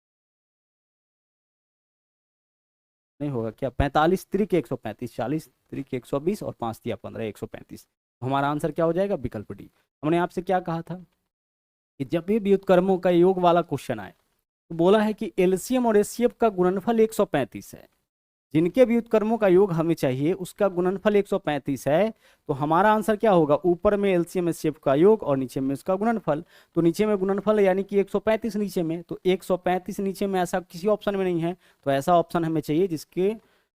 नहीं होगा क्या, 45 त्रिक 135, 40 त्रिक 120 और 5 दिया 15, 135। तो हमारा आंसर क्या हो जाएगा, विकल्प डी। हमने आपसे क्या कहा था कि जब भी व्युत्क्रमों का योग वाला क्वेश्चन आए तो बोला है कि एलसीएम और एचसीएफ का गुणनफल 135 है, जिनके व्युत्क्रमों का योग हमें चाहिए उसका गुणनफल 135 है। तो हमारा आंसर क्या होगा, ऊपर में एलसीएम एचसीएफ का योग और नीचे में उसका गुणनफल। तो नीचे में गुणनफल यानी कि 135 नीचे में, तो 135 नीचे में ऐसा किसी ऑप्शन में नहीं है, तो ऐसा ऑप्शन हमें चाहिए जिसके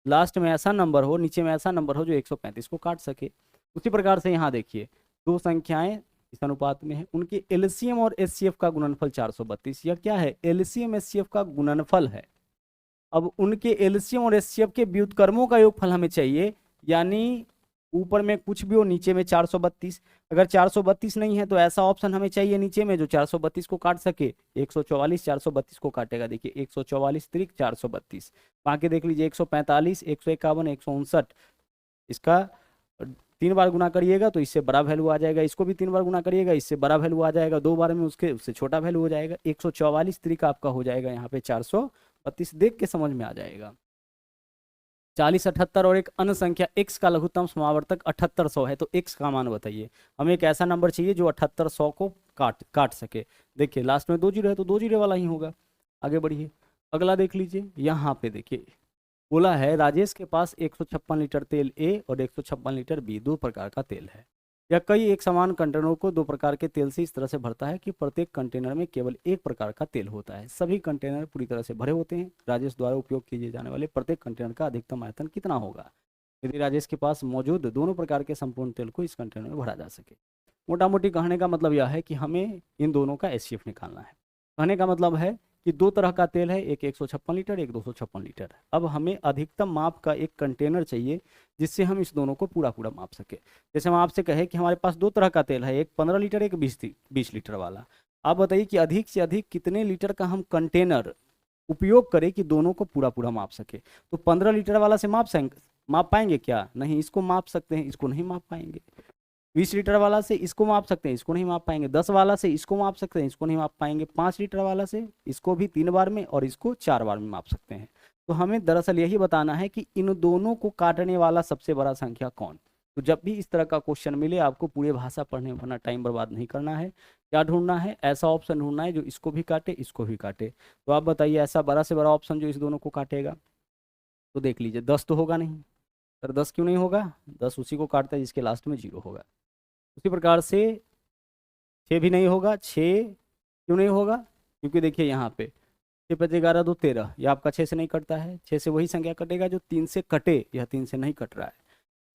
लास्ट में ऐसा नंबर हो, नीचे में ऐसा नंबर हो जो 135 को काट सके। उसी प्रकार से यहाँ देखिए, 2 संख्याएं इस अनुपात में है, उनके एलसीएम और एचसीएफ का गुणनफल 432। यह क्या है, एलसीएम एचसीएफ का गुणनफल है। अब उनके एलसीएम और एचसीएफ के व्युत्क्रमों का योगफल हमें चाहिए, यानी ऊपर में कुछ भी हो, नीचे में 432। अगर 432 नहीं है तो ऐसा ऑप्शन हमें चाहिए नीचे में जो 432 को काट सके। 144 432 को काटेगा, देखिए 144 त्रिक 432। बाकी देख लीजिए 145, 151, 159, इसका 3 बार गुना करिएगा तो इससे बड़ा वैल्यू आ जाएगा, इसको भी 3 बार गुना करिएगा इससे बड़ा वैल्यू आ जाएगा, 2 बार में उससे छोटा वैल्यू हो जाएगा। 144 त्रिक आपका हो जाएगा यहाँ पे 432, देख के समझ में आ जाएगा। 40, 78 और एक अन्य संख्या x का लघुत्तम समावर्तक 7800 है, तो x का मान बताइए। हमें एक ऐसा नंबर चाहिए जो 7800 को काट सके। देखिए लास्ट में 2 जीरो है तो 2 जीरो वाला ही होगा। आगे बढ़िए, अगला देख लीजिए, यहाँ पे देखिए बोला है राजेश के पास 156 लीटर तेल A और 156 लीटर B, 2 प्रकार का तेल है। या कई एक समान कंटेनरों को दो प्रकार के तेल से इस तरह से भरता है कि प्रत्येक कंटेनर में केवल एक प्रकार का तेल होता है। सभी कंटेनर पूरी तरह से भरे होते हैं। राजेश द्वारा उपयोग किए जाने वाले प्रत्येक कंटेनर का अधिकतम आयतन कितना होगा यदि राजेश के पास मौजूद दोनों प्रकार के संपूर्ण तेल को इस कंटेनर में भरा जा सके। मोटा मोटी कहने का मतलब यह है कि हमें इन दोनों का एचसीएफ निकालना है। कहने का मतलब है कि दो तरह का तेल है, एक 156 लीटर, एक 256 लीटर। अब हमें अधिकतम माप का एक कंटेनर चाहिए जिससे हम इस दोनों को पूरा पूरा माप सके। जैसे हम आपसे कहे कि हमारे पास दो तरह का तेल है, एक 15 लीटर, एक 20 लीटर वाला। आप बताइए कि अधिक से अधिक कितने लीटर का हम कंटेनर उपयोग करें कि दोनों को पूरा पूरा माप सके। तो 15 लीटर वाला से माप पाएंगे क्या? नहीं, इसको माप सकते हैं, इसको नहीं माप पाएंगे। 20 लीटर वाला से इसको माप सकते हैं, इसको नहीं माप पाएंगे। 10 वाला से इसको माप सकते हैं, इसको नहीं माप पाएंगे। 5 लीटर वाला से इसको भी 3 बार में और इसको 4 बार में माप सकते हैं। तो हमें दरअसल यही बताना है कि इन दोनों को काटने वाला सबसे बड़ा संख्या कौन। तो जब भी इस तरह का क्वेश्चन मिले आपको पूरे भाषा पढ़ने में अपना टाइम बर्बाद नहीं करना है। क्या ढूंढना है? ऐसा ऑप्शन ढूंढना है जो इसको भी काटे, इसको भी काटे। तो आप बताइए ऐसा बड़ा से बड़ा ऑप्शन जो इस दोनों को काटेगा। तो देख लीजिए 10 तो होगा नहीं। सर 10 क्यों नहीं होगा? 10 उसी को काटता है जिसके लास्ट में 0 होगा। उसी प्रकार से 6 भी नहीं होगा। 6 क्यों नहीं होगा? क्योंकि देखिए यहाँ पे 6 × 5 = 11, 2 = 13। यह आपका 6 से नहीं कटता है। 6 से वही संख्या कटेगा जो 3 से कटे। यह 3 से नहीं कट रहा है।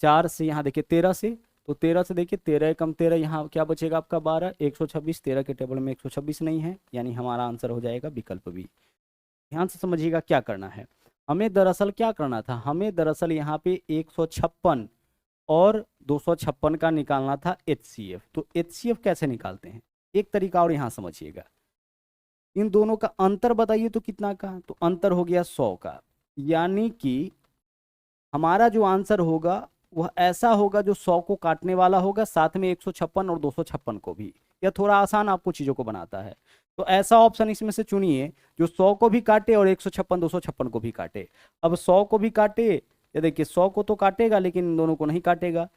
4 से यहाँ देखिए 13 से, तो 13 से देखिए 13 कम 13, यहाँ क्या बचेगा आपका 12, 126। 13 के टेबल में 126 नहीं है, यानी हमारा आंसर हो जाएगा विकल्प बी। ध्यान से समझिएगा क्या करना है। हमें दरअसल क्या करना था, हमें दरअसल यहाँ पे 156 और 256 का निकालना था एचसीएफ। तो एचसीएफ कैसे निकालते हैं, एक तरीका और यहाँ समझिएगा। इन दोनों का अंतर बताइए तो कितना का? तो अंतर हो गया 100 का। यानी कि हमारा जो आंसर होगा वह ऐसा होगा जो 100 को काटने वाला होगा, साथ में 156 और 256 को भी। यह थोड़ा आसान आपको चीज़ों को बनाता है। तो ऐसा ऑप्शन इसमें से चुनिए जो 100 को भी काटे और 156 256 को भी काटे। अब 100 को भी काटे, ये देखिए 100 को तो काटेगा लेकिन इन दोनों को नहीं काटेगा।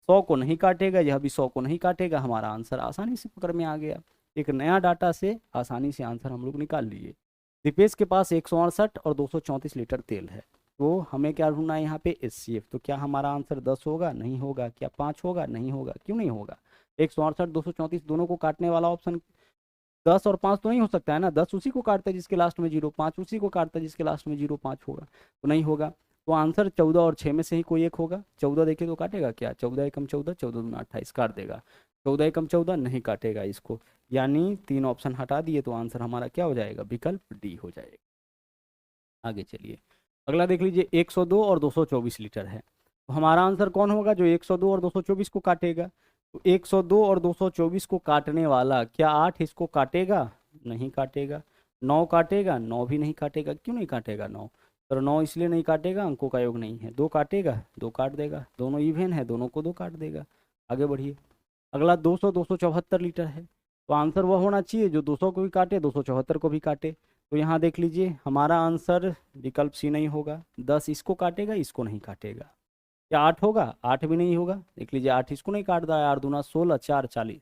100 को नहीं काटेगा, यह भी 100 को नहीं काटेगा। हमारा आंसर आसानी से पकड़ में आ गया। एक नया डाटा से आसानी से आंसर हम लोग निकाल लिए। दीपेश के पास 168 और 234 लीटर तेल है। तो हमें क्या ढूंढना है यहाँ पे? एचसीएफ। तो क्या हमारा आंसर 10 होगा? नहीं होगा। क्या 5 होगा? नहीं होगा। क्यों नहीं होगा? 168 234 दोनों को काटने वाला ऑप्शन 10 और 5 तो नहीं हो सकता है ना। 10 उसी को काटता है जिसके लास्ट में 0, 5 उसी को काटता है जिसके लास्ट में 0, 5 होगा, तो नहीं होगा। तो आंसर 14 और 6 में से ही कोई एक होगा। 14 देखिए तो काटेगा क्या? 14 एकम 14, 14 दूना 28, काट देगा। 14 एकम 14 नहीं काटेगा इसको, यानी 3 ऑप्शन हटा दिए तो आंसर हमारा क्या हो जाएगा? विकल्प डी हो जाएगा। आगे चलिए अगला देख लीजिए। 102 और 224 लीटर है। तो हमारा आंसर कौन होगा जो 102 और 224 को काटेगा? तो 102 और 224 को काटने वाला क्या 8 इसको काटेगा? नहीं काटेगा। 9 काटेगा? 9 भी नहीं काटेगा। क्यों नहीं काटेगा 9? तो 9 इसलिए नहीं काटेगा, अंकों का योग नहीं है। 2 काटेगा? 2 काट देगा। दोनों इवन है, दोनों को 2 काट देगा। आगे बढ़िए। अगला 200 274 लीटर है। तो आंसर वह होना चाहिए जो 200 को भी काटे, 274 को भी काटे। तो यहाँ देख लीजिए हमारा आंसर विकल्प सी नहीं होगा। 10 इसको काटेगा, इसको नहीं काटेगा। क्या 8 होगा? 8 भी नहीं होगा। देख लीजिए 8 इसको नहीं काट रहा है। 8 दूना 16, 4 40,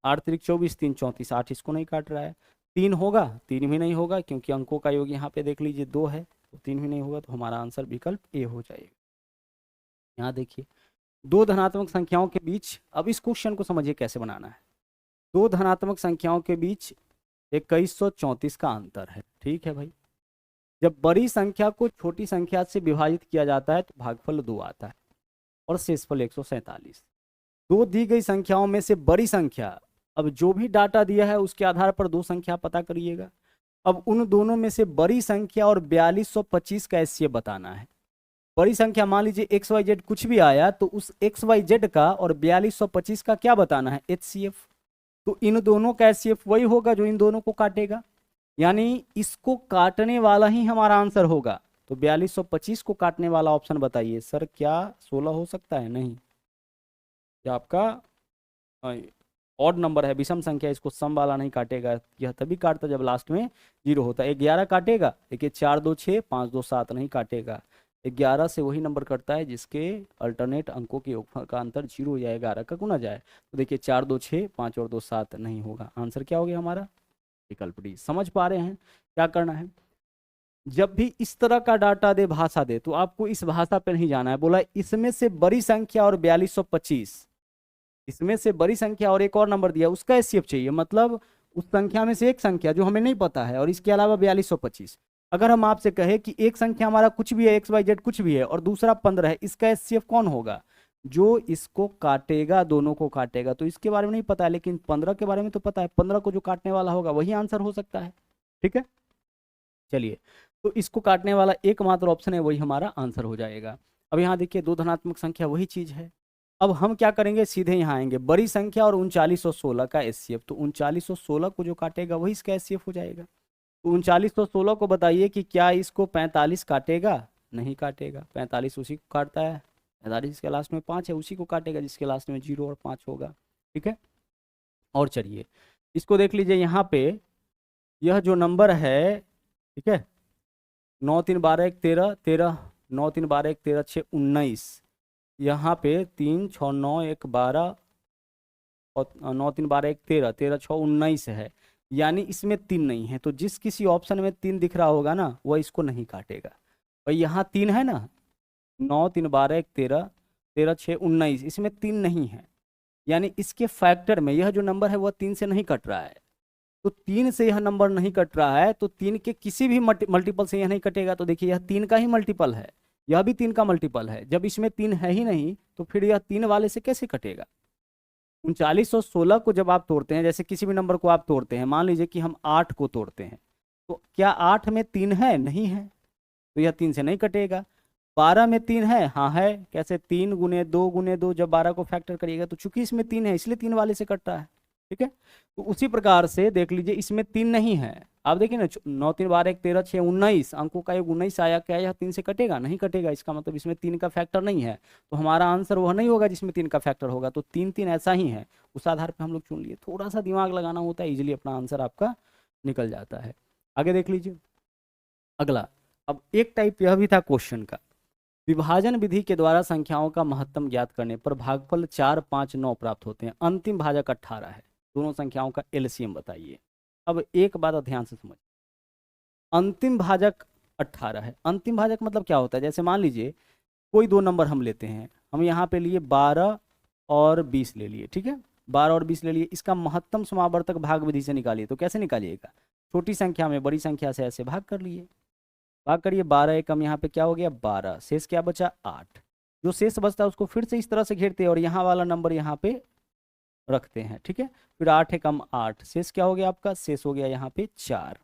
8 त्रिक 24, 3 34, 8 इसको नहीं काट रहा है। 3 होगा? 3 भी नहीं होगा क्योंकि अंकों का योग यहाँ पे देख लीजिए 2 है, तो 3 भी नहीं होगा। तो हमारा आंसर विकल्प ए हो जाएगा। यहाँ देखिए दो धनात्मक संख्याओं के बीच, अब इस क्वेश्चन को समझिए कैसे बनाना है। दो धनात्मक संख्याओं के बीच 2134 का अंतर है। ठीक है भाई। जब बड़ी संख्या को छोटी संख्या से विभाजित किया जाता है तो भागफल 2 आता है और शेषफल 147। दो दी गई संख्याओं में से बड़ी संख्या, अब जो भी डाटा दिया है उसके आधार पर दो संख्या पता करिएगा। अब उन दोनों में से बड़ी संख्या और 4225 का एचसीएफ बताना है। बड़ी संख्या मान लीजिए XYZ कुछ भी आया तो उस XYZ का और 4225 का क्या बताना है? एचसीएफ। तो इन दोनों का एचसीएफ वही होगा जो इन दोनों को काटेगा, यानी इसको काटने वाला ही हमारा आंसर होगा। तो 4225 को काटने वाला ऑप्शन बताइए सर। क्या 16 हो सकता है? नहीं, क्या आपका ऑड नंबर है, विषम संख्या, इसको सम वाला नहीं काटेगा। यह तभी काटता जब लास्ट में 0 होता है। 11 काटेगा? देखिए 4 2 6, 5 2 7 नहीं काटेगा। 11 से वही नंबर कटता है जिसके अल्टरनेट अंकों के योगफल का अंतर 0 हो जाए, 11 का गुना जाए। तो देखिए 4 2 6, 5 और 2 7 नहीं होगा। आंसर क्या हो गया हमारा? विकल्प डी। समझ पा रहे हैं क्या करना है? जब भी इस तरह का डाटा दे, भाषा दे, तो आपको इस भाषा पे नहीं जाना है। बोला इसमें से बड़ी संख्या और 4225 इसमें से बड़ी संख्या और एक और नंबर दिया, उसका एचसीएफ चाहिए, मतलब उस संख्या में से एक संख्या जो हमें नहीं पता है, और इसके अलावा 4225। अगर हम आपसे कहे कि एक संख्या हमारा कुछ भी है, एक्स वाई जेड कुछ भी है, और दूसरा 15 है, इसका एचसीएफ कौन होगा? जो इसको काटेगा, दोनों को काटेगा। तो इसके बारे में नहीं पता है, लेकिन 15 के बारे में तो पता है, 15 को जो काटने वाला होगा वही आंसर हो सकता है। ठीक है, चलिए, तो इसको काटने वाला एकमात्र ऑप्शन है, वही हमारा आंसर हो जाएगा। अब यहाँ देखिए, दो धनात्मक संख्या वही चीज है। अब हम क्या करेंगे, सीधे यहाँ आएंगे, बड़ी संख्या और 3916 का एचसीएफ। तो 3916 को जो काटेगा वही इसका एचसीएफ हो जाएगा। तो 3916 को बताइए कि क्या इसको 45 काटेगा? नहीं काटेगा, 45 उसी को काटता है, 45 जिसके लास्ट में 5 है उसी को काटेगा, जिसके लास्ट में 0 और 5 होगा। ठीक है, और चलिए इसको देख लीजिए, यहाँ पे यह जो नंबर है, ठीक है, 9 3 12 1 13 13, 9 3 12 1 13 6 19, यहाँ पे 3 6 9 1 12 और 9 3 12 1 13 13 6 19 है, यानी इसमें 3 नहीं है। तो जिस किसी ऑप्शन में 3 दिख रहा होगा ना, वह इसको नहीं काटेगा। और यहाँ 3 है ना, 9 3 12 1 13 13 6 19, इसमें 3 नहीं है, यानी इसके फैक्टर में यह जो नंबर है वह 3 से नहीं कट रहा है। तो 3 से यह नंबर नहीं कट रहा है, तो 3 के किसी भी मल्टीपल से यह नहीं कटेगा। तो देखिए, यह 3 का ही मल्टीपल है, यह भी 3 का मल्टीपल है। जब इसमें 3 है ही नहीं, तो फिर यह 3 वाले से कैसे कटेगा? 3916 को जब आप तोड़ते हैं, जैसे किसी भी नंबर को आप तोड़ते हैं, मान लीजिए कि हम 8 को तोड़ते हैं, तो क्या 8 में 3 है? नहीं है, तो यह 3 से नहीं कटेगा। 12 में 3 है? हाँ है। कैसे? 3 गुने 2 गुने 2, जब 12 को फैक्टर करिएगा, तो चूंकि इसमें 3 है इसलिए 3 वाले से कट रहा है। ठीक है, तो उसी प्रकार से देख लीजिए, इसमें 3 नहीं है। आप देखिए ना, 9 3 12 1 13 6 19, अंकों का योग 19 आया, क्या यह 3 से कटेगा? नहीं कटेगा। इसका मतलब इसमें 3 का फैक्टर नहीं है, तो हमारा आंसर वह नहीं होगा जिसमें 3 का फैक्टर होगा। तो 3 3 ऐसा ही है, उस आधार पर हम लोग चुन लिए। थोड़ा सा दिमाग लगाना होता है, इजिली अपना आंसर आपका निकल जाता है। आगे देख लीजिए अगला। अब एक टाइप यह भी था क्वेश्चन का, विभाजन विधि के द्वारा संख्याओं का महत्तम ज्ञात करने पर भागफल 4 5 9 प्राप्त होते हैं, अंतिम भाजक 18 है, दोनों संख्याओं का एलसीएम बताइए। अब एक बात ध्यान से समझ, अंतिम भाजक 18 है। अंतिम भाजक मतलब क्या होता है? जैसे मान लीजिए कोई दो नंबर हम लेते हैं, हम यहाँ पे लिए 12 और 20 ले लिए, ठीक है, 12 और 20 ले लिए, इसका महत्तम समावर्तक भाग विधि से निकालिए। तो कैसे निकालिएगा? छोटी संख्या में बड़ी संख्या से ऐसे भाग कर लिए, भाग करिए, 12 एकम यहाँ पे क्या हो गया? 12, शेष क्या बचा? 8। जो शेष बचता है उसको फिर से इस तरह से घेरते हैं और यहाँ वाला नंबर यहाँ पे रखते हैं। ठीक है, फिर 8 एकम 8, शेष क्या हो गया आपका? शेष हो गया यहाँ पे 4।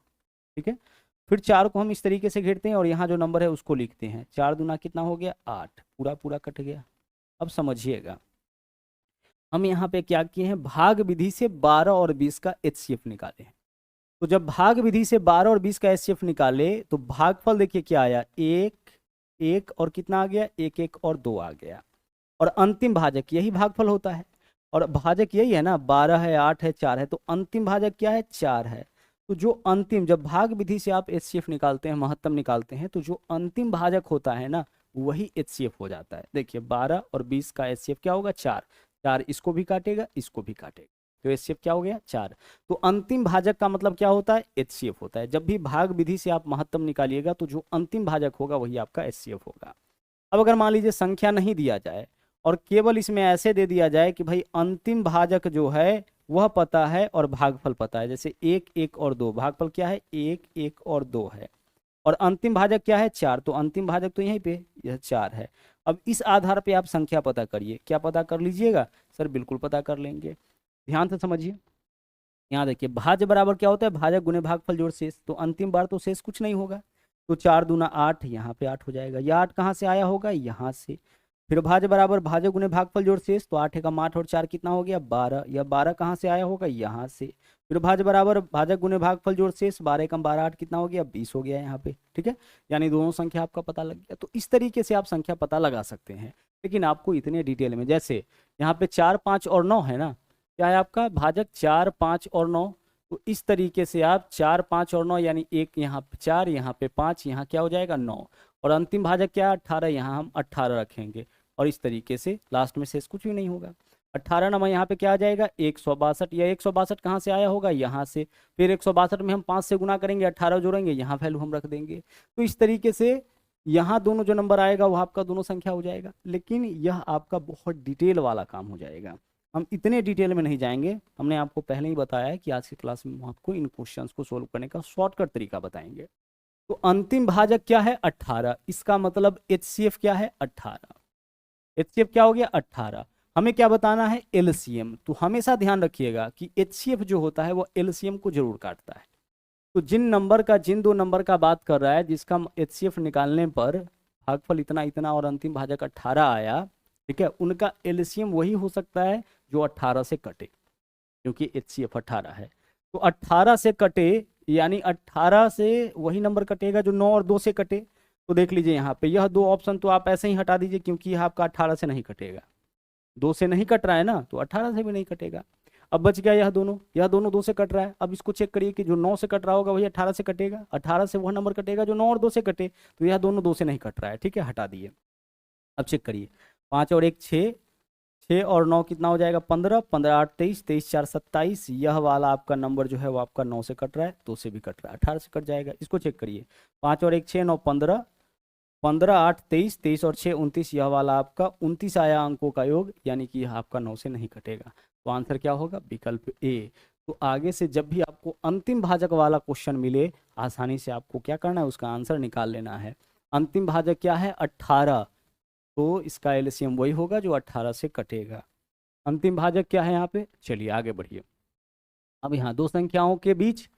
ठीक है, फिर 4 को हम इस तरीके से घेरते हैं और यहाँ जो नंबर है उसको लिखते हैं। 4 दूना कितना हो गया? 8, पूरा पूरा कट गया। अब समझिएगा, हम यहाँ पे क्या किए हैं? भाग विधि से 12 और 20 का एचसीएफ निकाले हैं। तो जब भाग विधि से 12 और 20 का एचसीएफ निकाले, तो भागफल देखिए क्या आया? 1 1 और कितना आ गया? 1 1 और 2 आ गया। और अंतिम भाजक यही भागफल होता है, और भाजक यही है ना, 12 है, 8 है, 4 है, तो अंतिम भाजक क्या है? 4 है। तो जो अंतिम, जब भाग विधि से आप एचसीएफ निकालते हैं, महत्तम निकालते हैं, तो जो अंतिम भाजक होता है ना, वही एचसीएफ हो जाता है। देखिए 12 और 20 का एचसीएफ क्या होगा? 4। 4 इसको भी काटेगा, इसको भी काटेगा, तो एचसीएफ क्या हो गया? 4। तो अंतिम भाजक का मतलब क्या होता है? एचसीएफ होता है। जब भी भाग विधि से आप महत्तम निकालिएगा, तो जो अंतिम भाजक होगा वही आपका एचसीएफ होगा। अब अगर मान लीजिए संख्या नहीं दिया जाए और केवल इसमें ऐसे दे दिया जाए कि भाई अंतिम भाजक जो है वह पता है और भागफल पता है, जैसे 1 1 और 2, भागफल क्या है? 1 1 और 2 है, और अंतिम भाजक क्या है? 4, तो अंतिम भाजक तो यहीं पे यह 4 है। अब इस आधार पे आप संख्या पता करिए। क्या पता कर लीजिएगा? सर बिल्कुल पता कर लेंगे, ध्यान से समझिए। यहाँ देखिए, भाज्य बराबर क्या होता है? भाजक गुने भागफल जोड़ शेष। तो अंतिम बार तो शेष कुछ नहीं होगा, तो 4 दूना 8, यहाँ पे 8 हो जाएगा। यह 8 कहाँ से आया होगा? यहाँ से। फिर भाज्य बराबर भाजक गुने भागफल जोड़ शेष, तो 8 एकम 8 और 4 कितना हो गया? 12। यह 12 कहाँ से आया होगा? यहाँ से। फिर भाज्य बराबर भाजक गुने भागफल जोड़ शेष, 12 एकम 12 8 कितना हो गया? 20 हो गया यहाँ पे। ठीक है, यानी दोनों संख्या आपका पता लग गया। तो इस तरीके से आप संख्या पता लगा सकते हैं, लेकिन आपको इतने डिटेल में, जैसे यहाँ पे 4 5 और 9 है ना, क्या है आपका? भाजक 4 5 और 9। तो इस तरीके से आप 4 5 और 9, यानी एक यहाँ पे 4, यहाँ पे 5, यहाँ क्या हो जाएगा? 9। और अंतिम भाजक क्या है? 18, यहाँ हम 18 रखेंगे, और इस तरीके से लास्ट में शेष कुछ भी नहीं होगा। 18 नंबर यहाँ पे क्या आ जाएगा? 162। या 162 कहाँ से आया होगा? यहाँ से। फिर 162 में हम 5 से गुना करेंगे, 18 जोड़ेंगे, यहाँ वैल्यू हम रख देंगे। तो इस तरीके से यहाँ दोनों जो नंबर आएगा वो आपका दोनों संख्या हो जाएगा, लेकिन यह आपका बहुत डिटेल वाला काम हो जाएगा। हम इतने डिटेल में नहीं जाएंगे, हमने आपको पहले ही बताया है कि आज की क्लास में हम आपको इन क्वेश्चंस को सोल्व करने का शॉर्टकट तरीका बताएंगे। तो अंतिम भाजक क्या है 18, इसका मतलब HCF क्या है 18, HCF क्या हो गया 18। हमें क्या बताना है LCM, तो हमेशा ध्यान रखिएगा कि HCF जो होता है वो LCM को जरूर काटता है। तो जिन दो नंबर का बात कर रहा है जिसका HCF निकालने पर भागफल इतना इतना और अंतिम भाजक 18 आया, ठीक है, उनका LCM वही हो सकता है जो 18 से कटे, क्योंकि HCF 18 है। तो 18 से कटे यानी 18 से वही नंबर कटेगा जो 9 और 2 से कटे। तो देख लीजिए यहाँ पे यह दो ऑप्शन तो आप ऐसे ही हटा दीजिए, क्योंकि यह आपका 18 से नहीं कटेगा, 2 से नहीं कट रहा है ना, तो 18 से भी नहीं कटेगा। अब बच गया यह दोनों 2 से कट रहा है। अब इसको चेक करिए कि जो 9 से कट रहा होगा वही 18 से कटेगा, 18 से वह नंबर कटेगा जो 9 और 2 से कटे, तो यह दोनों 2 से नहीं कट रहा है, ठीक है, हटा दिए। अब चेक करिए 5 और 1 6, 6 और 9 कितना हो जाएगा 15, 15 8 23, 23 4 27, यह वाला आपका नंबर जो है वो आपका 9 से कट रहा है, 2 से भी कट रहा है, 18 से कट जाएगा। इसको चेक करिए 5 और 1 6 9 15, 15 8 23, 23 और 6 29, यह वाला आपका 29 आया अंकों का योग, यानी कि यह आपका 9 से नहीं कटेगा। तो आंसर क्या होगा विकल्प ए। तो आगे से जब भी आपको अंतिम भाजक वाला क्वेश्चन मिले, आसानी से आपको क्या करना है उसका आंसर निकाल लेना है। अंतिम भाजक क्या है 18, तो इसका एलसीएम वही होगा जो 18 से कटेगा। अंतिम भाजक क्या है यहाँ पे, चलिए आगे बढ़िए। अब यहाँ दो संख्याओं के बीच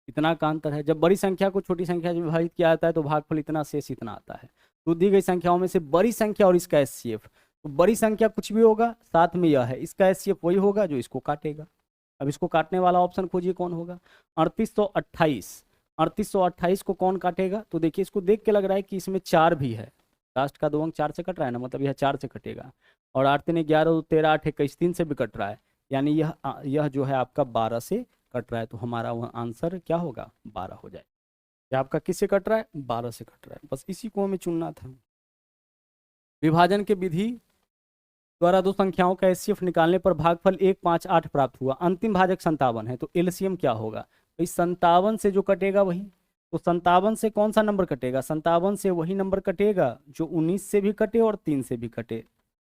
इतना का अंतर है। जब बड़ी संख्या को छोटी संख्या से विभाजित किया जाता है तो भागफल इतना शेष इतना आता है। तो दी गई संख्याओं में से बड़ी संख्या और इसका HCF, तो बड़ी संख्या कुछ भी होगा साथ में यह है, इसका HCF वही होगा जो इसको काटेगा। अब इसको काटने वाला ऑप्शन खोजिए कौन होगा, 3828। 3828 को कौन काटेगा, तो देखिए इसको देख के लग रहा है कि इसमें 4 भी है, लास्ट का 2 अंक 4 से कट रहा है ना, मतलब यह 4 से कटेगा। और 8 3 11 13 8 21 3 से भी कट रहा है, यानी यह जो है आपका 12 से कट रहा है। तो हमारा वह आंसर क्या होगा 12 हो जाए। क्या आपका किससे कट रहा है 12 से कट रहा है, बस इसी को हमें चुनना था। विभाजन के विधि द्वारा दो संख्याओं का HCF निकालने पर भागफल 1 5 8 प्राप्त हुआ, अंतिम भाजक 57 है, तो LCM क्या होगा, तो 57 से जो कटेगा वही, तो 57 से कौन सा नंबर कटेगा, 57 से वही नंबर कटेगा जो 19 से भी कटे और 3 से भी कटे।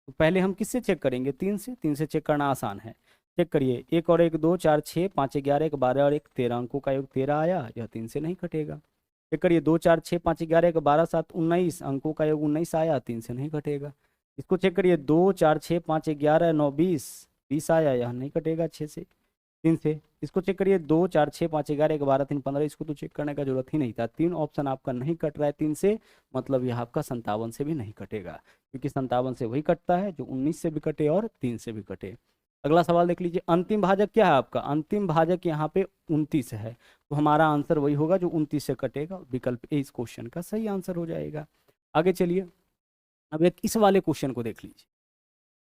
तो पहले हम किससे चेक करेंगे 3 से, 3 से चेक करना आसान है। चेक करिए 1 और 1 2 4 6 5 11 1 12 और 1 13, अंकों का योग 13 आया, यह 3 से नहीं कटेगा। चेक करिए 2 4 6 5 11 1 12 7 19, अंकों का योग 19 आया, 3 से नहीं कटेगा। इसको चेक करिए 2 4 6 5 11 9 20, 20 आया, यह नहीं कटेगा 6 से 3 से। इसको चेक करिए 2 4 6 5 11 1 12 3 15, इसको तो चेक करने का जरूरत ही नहीं था, 3 ऑप्शन आपका नहीं कट रहा है 3 से, मतलब यह आपका 57 से भी नहीं कटेगा, क्योंकि 57 से वही कटता है जो 19 से भी कटे और 3 से भी कटे। अगला सवाल देख लीजिए, अंतिम भाजक क्या है आपका, अंतिम भाजक यहाँ पे 29 है, तो हमारा आंसर वही होगा जो 29 से कटेगा, विकल्प ए इस क्वेश्चन का सही आंसर हो जाएगा। आगे चलिए, अब एक इस वाले क्वेश्चन को देख लीजिए।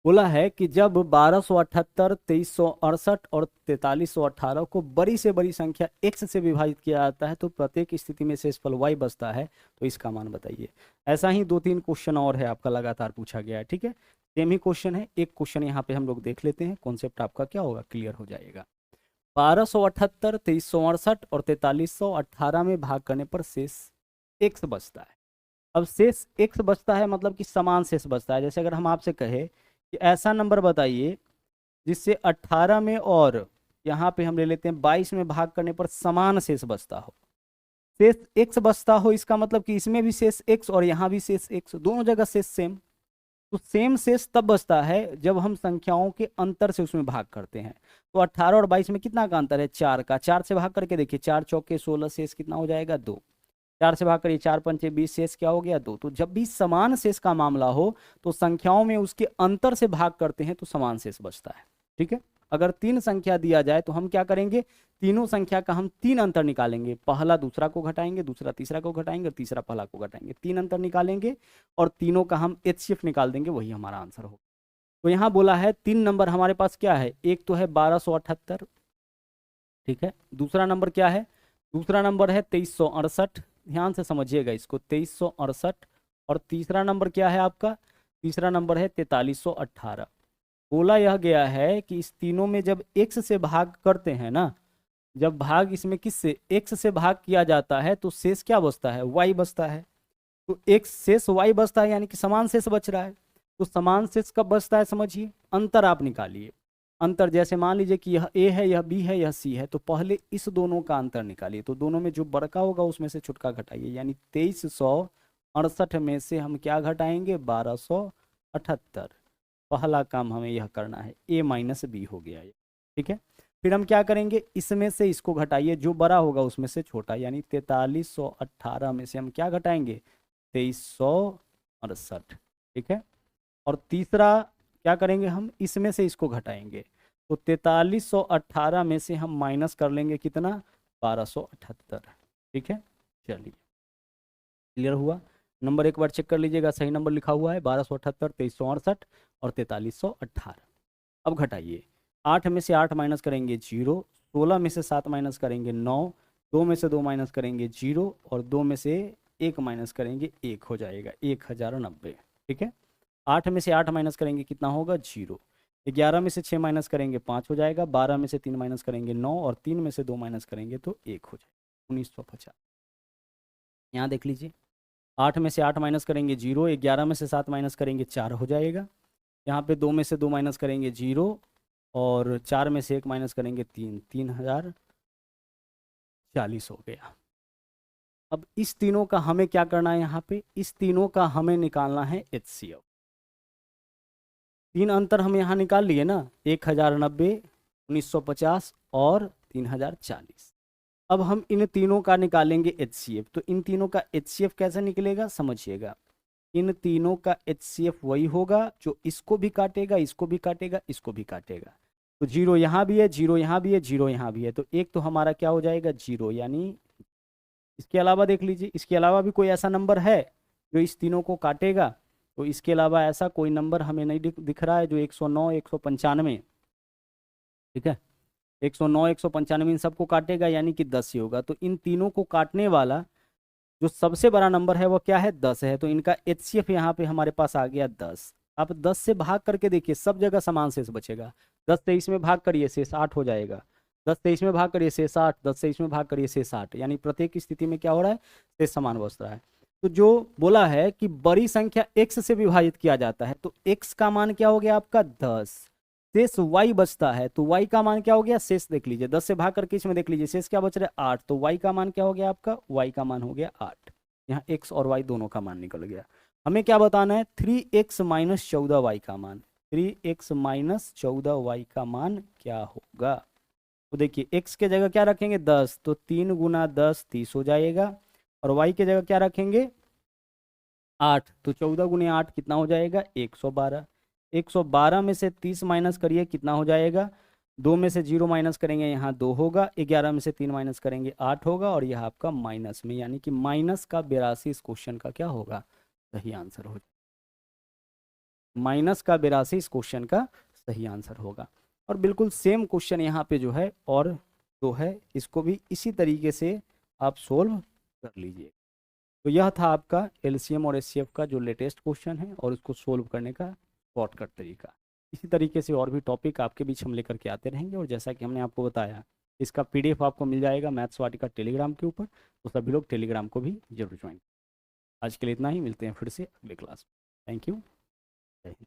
बोला है कि जब 1278 2368 और 4318 को बड़ी से बड़ी संख्या x से विभाजित किया जाता है तो प्रत्येक स्थिति में शेषफल y बचता है, तो इसका मान बताइए। ऐसा ही 2-3 क्वेश्चन और है आपका लगातार पूछा गया है, ठीक है, सेम ही क्वेश्चन है। एक क्वेश्चन यहाँ पे हम लोग देख लेते हैं, कॉन्सेप्ट आपका क्या होगा क्लियर हो जाएगा। 1278 2368 और 4318 में भाग करने पर शेष x बचता है। अब शेष x बचता है मतलब कि समान शेष बचता है। जैसे अगर हम आपसे कहे कि ऐसा नंबर बताइए जिससे 18 में और यहाँ पे हम ले लेते हैं 22 में भाग करने पर समान शेष बचता हो, शेष x बचता हो, इसका मतलब कि इसमें भी शेष x और यहाँ भी शेष x, दोनों जगह शेष सेम। तो सेम शेष तब बचता है जब हम संख्याओं के अंतर से उसमें भाग करते हैं। तो 18 और 22 में कितना का अंतर है 4 का, 4 से भाग करके देखिए 4 चौके 16, शेष कितना हो जाएगा 2, 4 से भाग करिए 4 पंचे 20, शेष क्या हो गया 2। तो जब भी समान शेष का मामला हो तो संख्याओं में उसके अंतर से भाग करते हैं तो समान शेष बचता है, ठीक है। अगर 3 संख्या दिया जाए तो हम क्या करेंगे, तीनों संख्या का हम 3 अंतर निकालेंगे, पहला दूसरा को घटाएंगे, दूसरा तीसरा को घटाएंगे, तीसरा पहला को घटाएंगे, 3 अंतर निकालेंगे और तीनों का हम HCF निकाल देंगे, वही हमारा आंसर होगा। तो यहाँ बोला है 3 नंबर हमारे पास क्या है, एक तो है 1278, ठीक है, दूसरा नंबर क्या है, दूसरा नंबर है 2368, ध्यान से समझिएगा इसको, 2368, और तीसरा नंबर क्या है आपका, तीसरा नंबर है 4318। बोला यह गया है कि इस तीनों में जब x से भाग करते हैं ना, जब भाग इसमें किससे x से भाग किया जाता है तो शेष क्या बचता है y बचता है। तो x शेष y बचता है, यानी कि समान शेष बच रहा है। तो समान शेष कब बचता है समझिए, अंतर आप निकालिए, अंतर जैसे मान लीजिए कि यह ए है, यह बी है, यह सी है, तो पहले इस दोनों का अंतर निकालिए। तो दोनों में जो बड़का होगा उसमें से छुटका घटाइए, यानी 2368 में से हम क्या घटाएंगे, 1278। पहला काम हमें यह करना है, ए माइनस बी हो गया ये, ठीक है। फिर हम क्या करेंगे, इसमें से इसको घटाइए, जो बड़ा होगा उसमें से छोटा, यानी 4318 में से हम क्या घटाएंगे, 2368, ठीक है। और तीसरा क्या करेंगे, हम इसमें से इसको घटाएंगे, तो 4318 में से हम माइनस कर लेंगे कितना, 1278, ठीक है। चलिए, क्लियर हुआ। नंबर एक बार चेक कर लीजिएगा, सही नंबर लिखा हुआ है 1278, 2368 और 4318। अब घटाइए, 8 में से 8 माइनस करेंगे 0, 16 में से 7 माइनस करेंगे 9, 2 में से 2 माइनस करेंगे 0 और 2 में से 1 माइनस करेंगे 1, हो जाएगा 1090, ठीक है। 8 में से 8 माइनस करेंगे कितना होगा, 0। 11 में से 6 माइनस करेंगे 5 हो जाएगा, 12 में से 3 माइनस करेंगे 9 और 3 में से 2 माइनस करेंगे तो 1 हो जाएगा, 1950। यहाँ देख लीजिए, 8 में से 8 माइनस करेंगे 0, 11 में से 7 माइनस करेंगे 4 हो जाएगा, यहाँ पे 2 में से 2 माइनस करेंगे 0 और 4 में से 1 माइनस करेंगे 3, 3040 हो गया। अब इस तीनों का हमें क्या करना है, यहाँ पे इस तीनों का हमें निकालना है HCF। तीन अंतर हम यहाँ निकाल लिए ना, 1090, 1950 और 3040। अब हम इन तीनों का निकालेंगे HCF। तो इन तीनों का HCF कैसे निकलेगा, समझिएगा। इन तीनों का HCF वही होगा जो इसको भी काटेगा, इसको भी काटेगा, इसको भी काटेगा। तो 0 यहाँ भी है, 0 यहाँ भी है, 0 यहाँ भी है, तो एक तो हमारा क्या हो जाएगा, 0। यानी इसके अलावा देख लीजिए, इसके अलावा भी कोई ऐसा नंबर है जो इस तीनों को काटेगा, तो इसके अलावा ऐसा कोई नंबर हमें नहीं दिख रहा है जो 109, 195, ठीक है, 109, 195 इन सबको काटेगा, यानी कि 10 ही होगा। तो इन तीनों को काटने वाला जो सबसे बड़ा नंबर है वो क्या है, 10 है। तो इनका HCF यहाँ पे हमारे पास आ गया 10। आप 10 से भाग करके देखिए, सब जगह समान शेष बचेगा। 10 से इसमें भाग करिए, शेष 8 हो जाएगा। 10 से इसमें भाग करिए, शेष 8। 10 से इसमें भाग करिए, शेष 8। यानी प्रत्येक स्थिति में क्या हो रहा है, शेष समान बच रहा है। तो जो बोला है कि बड़ी संख्या x से विभाजित किया जाता है, तो x का मान क्या हो गया आपका, 10। शेष y बचता है, तो y का मान क्या हो गया, शेष देख लीजिए, 10 से भाग करके इसमें देख लीजिए, शेष क्या बच रहा है, 8। तो y का मान क्या हो गया आपका, y का मान हो गया 8। यहाँ x और y दोनों का मान निकल गया। हमें क्या बताना है, 3x माइनस 14y का मान। 3x माइनस 14y का मान क्या होगा। तो देखिए, x के जगह क्या रखेंगे, 10, तो 3 गुना 10 30 हो जाएगा। और y के जगह क्या रखेंगे, 8, तो 14 गुने 8 कितना हो जाएगा, 112। 112 में से 30 माइनस करिए, कितना हो जाएगा, 2 में से 0 माइनस करेंगे, यहाँ 2 होगा। 11 में से 3 माइनस करेंगे, 8 होगा। और यह आपका माइनस में, यानी कि माइनस का 82 इस क्वेश्चन का क्या होगा, सही आंसर हो जाएगा। माइनस का 82 इस क्वेश्चन का सही आंसर होगा। और बिल्कुल सेम क्वेश्चन यहाँ पे जो है और जो है, इसको भी इसी तरीके से आप सोल्व कर लीजिए। तो यह था आपका LCM और HCF का जो लेटेस्ट क्वेश्चन है और उसको सोल्व करने का शॉर्टकट तरीका। इसी तरीके से और भी टॉपिक आपके बीच हम लेकर के आते रहेंगे। और जैसा कि हमने आपको बताया, इसका PDF आपको मिल जाएगा मैथ्स वाटिका टेलीग्राम के ऊपर, तो सभी लोग टेलीग्राम को भी जरूर ज्वाइन। आज के लिए इतना ही, मिलते हैं फिर से अगले क्लास में। थैंक यू, जय हिंद।